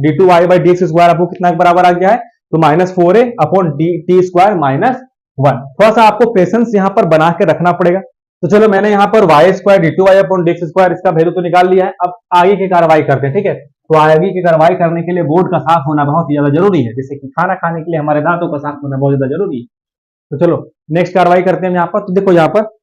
d2y by dx square आपको कितना के बराबर आ गया है, तो -4a upon t square minus 1। थोड़ा सा आपको पेशेंस यहाँ पर बना के रखना पड़ेगा। तो चलो मैंने यहाँ पर y square d2y upon dx square इसका वैल्यू तो निकाल लिया है। अब आगे की कार्रवाई करते हैं। ठीक है, तो आगे की कार्रवाई करने के लिए बोर्ड का साफ होना बहुत ज्यादा जरूरी है, जैसे कि खाना खाने के लिए हमारे दांतों का साफ होना बहुत ज्यादा जरूरी है। तो चलो नेक्स्ट कार्रवाई करते हैं यहाँ पर। तो देखो यहाँ पर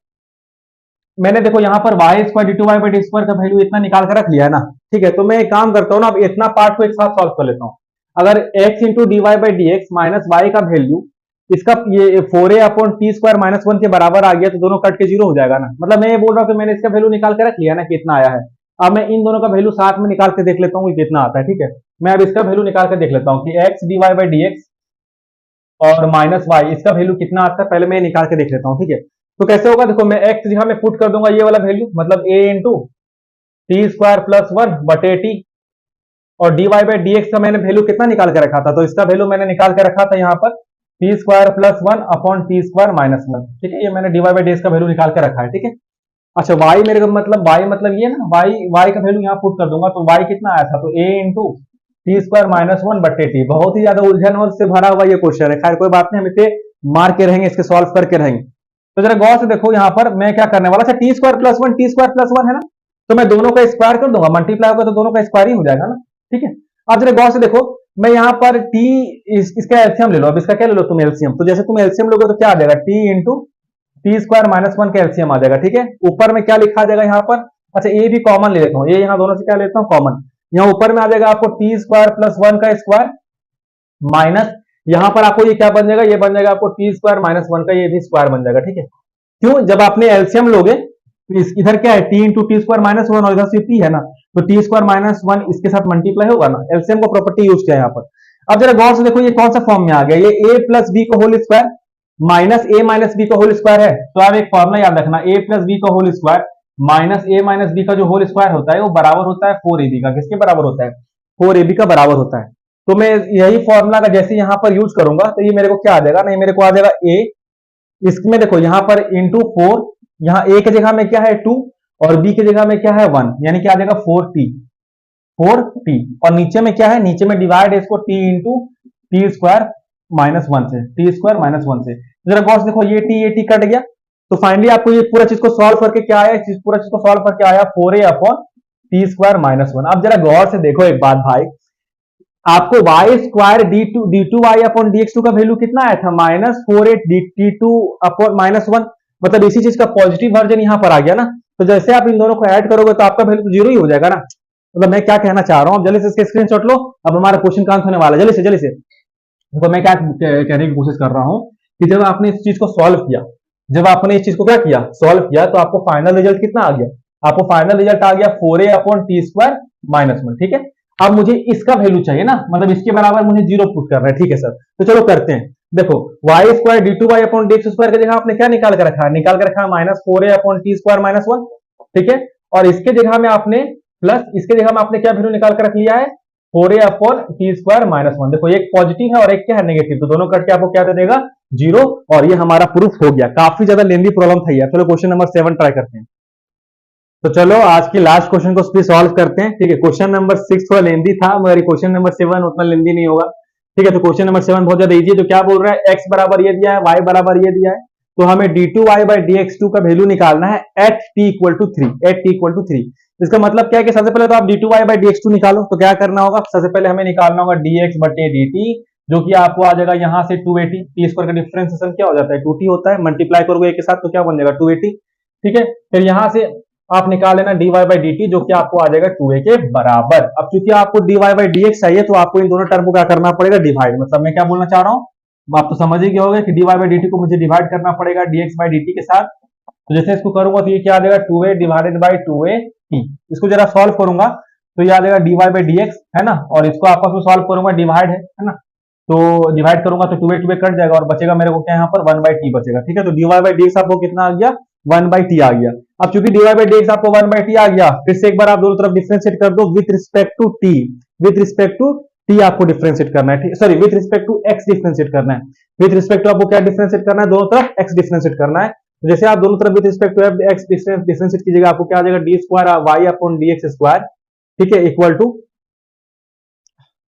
मैंने यहाँ पर y square d2y by dx square का वैल्यू इतना निकाल कर रख लिया है ना। ठीक है, तो मैं एक काम करता हूँ ना, अब इतना पार्ट को एक साथ सॉल्व कर लेता हूँ। अगर x into d y by d x minus y का वैल्यू इसका ये 4a upon t square minus 1 के बराबर आ गया, तो दोनों कट के जीरो हो जाएगा ना। मतलब मैं ये बोल रहा हूँ कि मैंने इसका वैल्यू निकाल के रख लिया ना, कितना आया है। अब मैं इन दोनों का वैल्यू साथ में निकाल के देख लेता हूँ कितना आता है। ठीक है, मैं अब इसका वैल्यू निकाल के देख लेता हूँ कि x d y by d x और माइनस वाई इसका वैल्यू कितना आता है, पहले मैं निकाल के देख लेता हूँ। ठीक है, तो कैसे होगा, देखो मैं x जहां में पुट कर दूंगा ये वाला वैल्यू, मतलब a into t square plus 1 बटे टी, और d y by d x का मैंने वैल्यू कितना निकाल के रखा था, तो इसका वैल्यू मैंने निकाल के रखा था यहाँ पर t square plus 1 upon t square minus 1। ठीक है, ये मैंने d y by d x का वैल्यू निकाल के रखा है। ठीक है, अच्छा y मेरे का मतलब ये ना, y का वैल्यू यहाँ पुट कर दूंगा, तो y कितना आया था, तो a into t square minus 1 बटे टी। बहुत ही ज्यादा उलझन और से भरा हुआ ये क्वेश्चन है, खैर कोई बात नहीं, हम इसे मार के रहेंगे, इसके सॉल्व करके रहेंगे। तो जरा गौर से देखो यहाँ पर मैं क्या करने वाला था, t square plus 1 T square plus 1 है ना, तो मैं दोनों का स्क्वायर कर दूंगा, मल्टीप्लाई होगा तो दोनों का स्क्वायर ही हो जाएगा ना। ठीक है, अब जरा गौर से देखो, मैं यहाँ पर टी इसका एलसीएम ले लो, अब इसका क्या ले लो तुम एलसीएम, तो जैसे तुम एलसीएम लोगे तो क्या आ जाएगा, T into t square minus 1 का एलसीएम आ जाएगा। ठीक है, ऊपर में क्या लिखा जाएगा यहाँ पर, अच्छा ये भी कॉमन ले लेता हूँ, ये यहाँ दोनों से क्या लेता हूँ कॉमन, यहाँ ऊपर में आ जाएगा आपको टी स्क्वायर प्लस 1 का स्क्वायर माइनस, यहाँ पर आपको ये क्या बन जाएगा, ये बन जाएगा आपको टी स्क्वायर माइनस 1 का ये भी स्क्वायर बन जाएगा। ठीक है, क्यों, जब आपने एलसीएम लोगे तो इधर क्या है, T into t square minus 1 और इधर से टी है ना, तो टी स्क्वायर माइनस 1 इसके साथ मल्टीप्लाई होगा ना, एलसीएम को प्रॉपर्टी यूज किया यहाँ पर। अब जरा गौर से देखो ये कौन सा फॉर्म में आ गया, ये a प्लस बी का होल स्क्वायर, माइनस ए माइनस बी का होल स्क्वायर है, तो आप एक फॉर्मूला याद रखना, ए प्लस बी का होल स्क्वायर माइनस ए माइनस बी का जो होल स्क्वायर होता है वो बराबर होता है 4ab का। किसके बराबर होता है? 4ab का बराबर होता है। तो मैं यही फॉर्मूला का जैसे यहां पर यूज करूंगा तो ये मेरे को क्या आ जाएगा, नहीं मेरे को आ जाएगा ए, इसमें देखो यहां पर इंटू 4, यहाँ ए की जगह में क्या है 2 और बी की जगह में क्या है 1, यानी क्या आ जाएगा 4t और नीचे में क्या है, नीचे में डिवाइड है इसको t into t square minus 1 से, टी स्क्वायर माइनस 1 से। जरा गौर से देखो ये टी कट गया, तो फाइनली आपको ये पूरा चीज को सॉल्व करके क्या आया, पूरा चीज को सॉल्व करके आया 4a upon t square minus 1। अब जरा गौर से देखो एक बात भाई, आपको y square d two y upon d x two का वैल्यू कितना आया था, minus 4a d two upon minus 1, मतलब इसी चीज का पॉजिटिव वर्जन यहां पर आ गया ना। तो जैसे आप इन दोनों को ऐड करोगे तो आपका वैल्यू जीरो ही हो जाएगा ना। मतलब मैं क्या कहना चाह रहा हूं, जल्दी से इसके स्क्रीनशॉट लो, अब हमारा क्वेश्चन का आंसर होने वाला है, जल्दी से। तो मैं क्या कहने की कोशिश कर रहा हूं कि जब आपने इस चीज को सॉल्व किया, जब आपने इस चीज को क्या किया, सॉल्व किया, तो आपको फाइनल रिजल्ट कितना आ गया, आपको फाइनल रिजल्ट आ गया 4a upon t square minus 1। ठीक है, अब मुझे इसका वैल्यू चाहिए ना, मतलब इसके बराबर मुझे जीरो पुट करना है। ठीक है सर, तो चलो करते हैं। देखो y square d two y upon d x square की जगह आपने क्या निकाल कर रखा है, निकाल कर रखा है minus 4a upon t square minus 1। ठीक है, और इसके जगह में आपने प्लस, इसके जगह में आपने क्या वैल्यू निकाल कर रख लिया है, 4a upon t square minus 1। देखो एक पॉजिटिव है और एक क्या है नेगेटिव, तो दोनों करके आपको क्या दे देगा, जीरो, और ये हमारा प्रूफ हो गया। काफी ज्यादा लेंदी प्रॉब्लम था यार। चलो क्वेश्चन नंबर 7 ट्राई करते हैं। तो चलो आज की लास्ट क्वेश्चन को सॉल्व करते हैं। ठीक है, क्वेश्चन नंबर 6 थोड़ा लेंदी था, मगर क्वेश्चन नंबर 7 उतना लेंदी नहीं होगा। ठीक है, तो क्वेश्चन नंबर 7 बहुत ज्यादा इजी है। तो क्या बोल रहा है, x बराबर ये दिया है, y बराबर ये दिया है, तो हमें d2y बाई dx2 का वैल्यू निकालना है एट t इक्वल टू 3। इसका मतलब क्या है कि सबसे पहले तो आप d2y बाई dx2 निकालो। तो क्या करना होगा, सबसे पहले हमें निकालना होगा dx बटे dt, जो कि आपको आ जाएगा यहाँ से 280, टी स्क्वायर का डिफरेंशिएशन क्या हो जाता है 2t होता है, मल्टीप्लाई करोगे एक के साथ तो क्या बन जाएगा 280। ठीक है, फिर यहाँ से आप निकाल लेना dy बाई dt, जो कि आपको आ जाएगा 2a के बराबर। अब चूंकि आपको dy बाई dx चाहिए तो आपको इन दोनों टर्म को क्या करना पड़ेगा, डिवाइड। मतलब मैं क्या बोलना चाह रहा हूँ, आप तो समझ ही गए होंगे कि dy बाई dt को मुझे डिवाइड करना पड़ेगा dx बाई dt के साथ। तो जैसे इसको करूंगा तो ये क्या आ जाएगा 2a डिवाइडेड बाई 2at। इसको जरा सॉल्व करूंगा तो ये आ जाएगा dy बाई dx, है ना, और इसको आपस में सॉल्व करूंगा, डिवाइड है ना, तो डिवाइड करूंगा तो 2a कट जाएगा और बचेगा मेरे को क्या यहाँ पर 1 बाई टी बचेगा। ठीक है, तो dy बाई dx आपको कितना आ गया, 1 बाई टी आ गया। अब चूंकि dy बाई dx आपको 1 बाई टी आ गया, फिर से एक बार आप दोनों तरफ डिफरेंशिएट कर दो with respect to t, with respect to t आपको डिफरेंशिएट करना है। Sorry, with respect to x differentiate करना है। विथ रिस्पेक्ट टू आपको क्या डिफरेंशिएट करना है, दोनों तरफ एक्स डिफरेंशिएट करना है। तो जैसे आप दोनों तरफ with respect to x differentiate कीजिएगा, आपको क्या आ जाएगा d square y upon d x square. ठीक है, इक्वल टू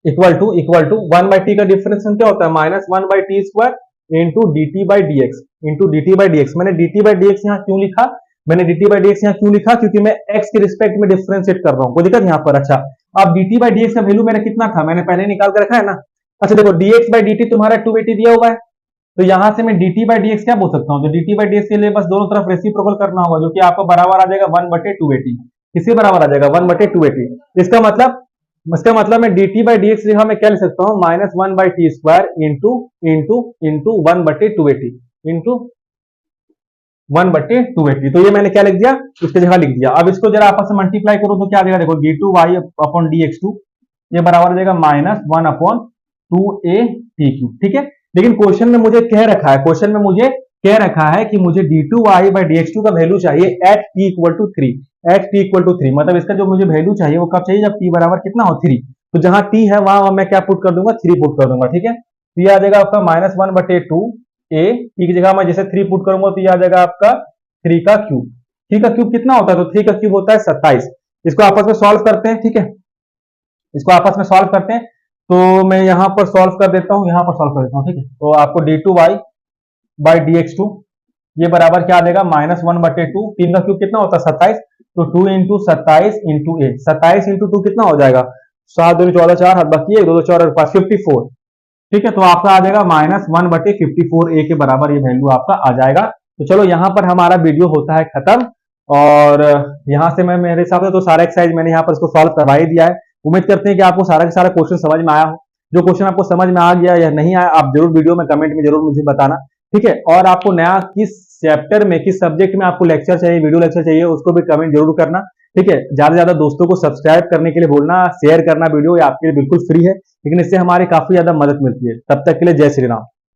1 बाई टी का डिफरेंशिएशन क्या होता है, minus 1 by t square into d t by d x, into d t by d x. मैंने d t by d x यहाँ क्यों लिखा, मैंने d t by d x यहाँ क्यों लिखा, क्योंकि मैं एक्स के रिस्पेक्ट में डिफरेंशिएट कर रहा हूँ। कोई दिक्कत यहाँ पर। अच्छा, अब D t by d x का वैल्यू मैंने कितना था, मैंने पहले निकाल कर रखा है ना। अच्छा देखो, D x by D T तुम्हारा 280 दिया हुआ है, तो यहां से मैं dt बाई dx क्या बोल सकता हूं, तो dt बाई dx के लिए बस दोनों तरफ रेसिप्रोकल करना होगा, जो कि आपको बराबर आ जाएगा 1 बटे 280। किसके बराबर आ जाएगा, 1 बटे 280। इसका मतलब मैं dt बाई dx जगह मैं क्या लिख सकता हूं, minus 1 by t square into 1 बटे 280 इंटू 1 बटे 280। तो ये मैंने क्या लिख दिया, इसकी जगह लिख दिया। अब इसको जरा आपस में मल्टीप्लाई करो तो क्या आ जाएगा, देखो d2y अपॉन dx2 ये बराबर आ जाएगा माइनस 1 अपॉन 2a/t³। ठीक है, लेकिन क्वेश्चन में मुझे कह रखा है, कि मुझे d2y बाई dx2 का वैल्यू चाहिए एट t इक्वल टू 3, मतलब इसका जो मुझे वैल्यू चाहिए वो कब चाहिए, जब t बराबर कितना हो 3। तो जहां t है वहां मैं क्या पुट कर दूंगा, 3 पुट कर दूंगा। ठीक है, तो ये आ जाएगा आपका माइनस 1 बटे 2a, t की जगह मैं जैसे 3 पुट करूंगा तो ये आ जाएगा आपका 3 का क्यूब। 3 का क्यूब कितना होता है, तो 3 का क्यूब होता है 27। इसको आपस में सॉल्व करते हैं। ठीक है, इसको आपस में सॉल्व करते हैं, तो मैं यहां पर सॉल्व कर देता हूं, यहां पर सॉल्व कर देता हूं। ठीक है, तो आपको d2y बाई dx2 ये बराबर क्या आ जाएगा, माइनस 1 बटे 2, 3 का क्यूब कितना होता है 27, तो 2 इंटू 27 इंटू ए, 27 इंटू 2 कितना हो जाएगा, 7 2 14 4 हाथ बाकी है, 2 2 4 और 5 54। ठीक है, तो आपका आ जाएगा माइनस 1 बटे 54 ए के बराबर ये वैल्यू आपका आ जाएगा। तो चलो यहाँ पर हमारा वीडियो होता है खत्म, और यहाँ से मैं मेरे हिसाब से तो सारा एक्सरसाइज मैंने यहाँ पर इसको सॉल्व करवा ही दिया है। उम्मीद करते हैं कि आपको सारा का सारा क्वेश्चन समझ में आया हो। जो क्वेश्चन आपको समझ में आ गया या नहीं आया, आप जरूर वीडियो में कमेंट में जरूर मुझे बताना। ठीक है, और आपको नया किस चैप्टर में, किस सब्जेक्ट में आपको लेक्चर चाहिए, वीडियो लेक्चर चाहिए, उसको भी कमेंट जरूर करना। ठीक है, ज्यादा से ज्यादा दोस्तों को सब्सक्राइब करने के लिए बोलना, शेयर करना। वीडियो ये आपके लिए बिल्कुल फ्री है, लेकिन इससे हमारी काफी ज्यादा मदद मिलती है। तब तक के लिए जय श्री राम।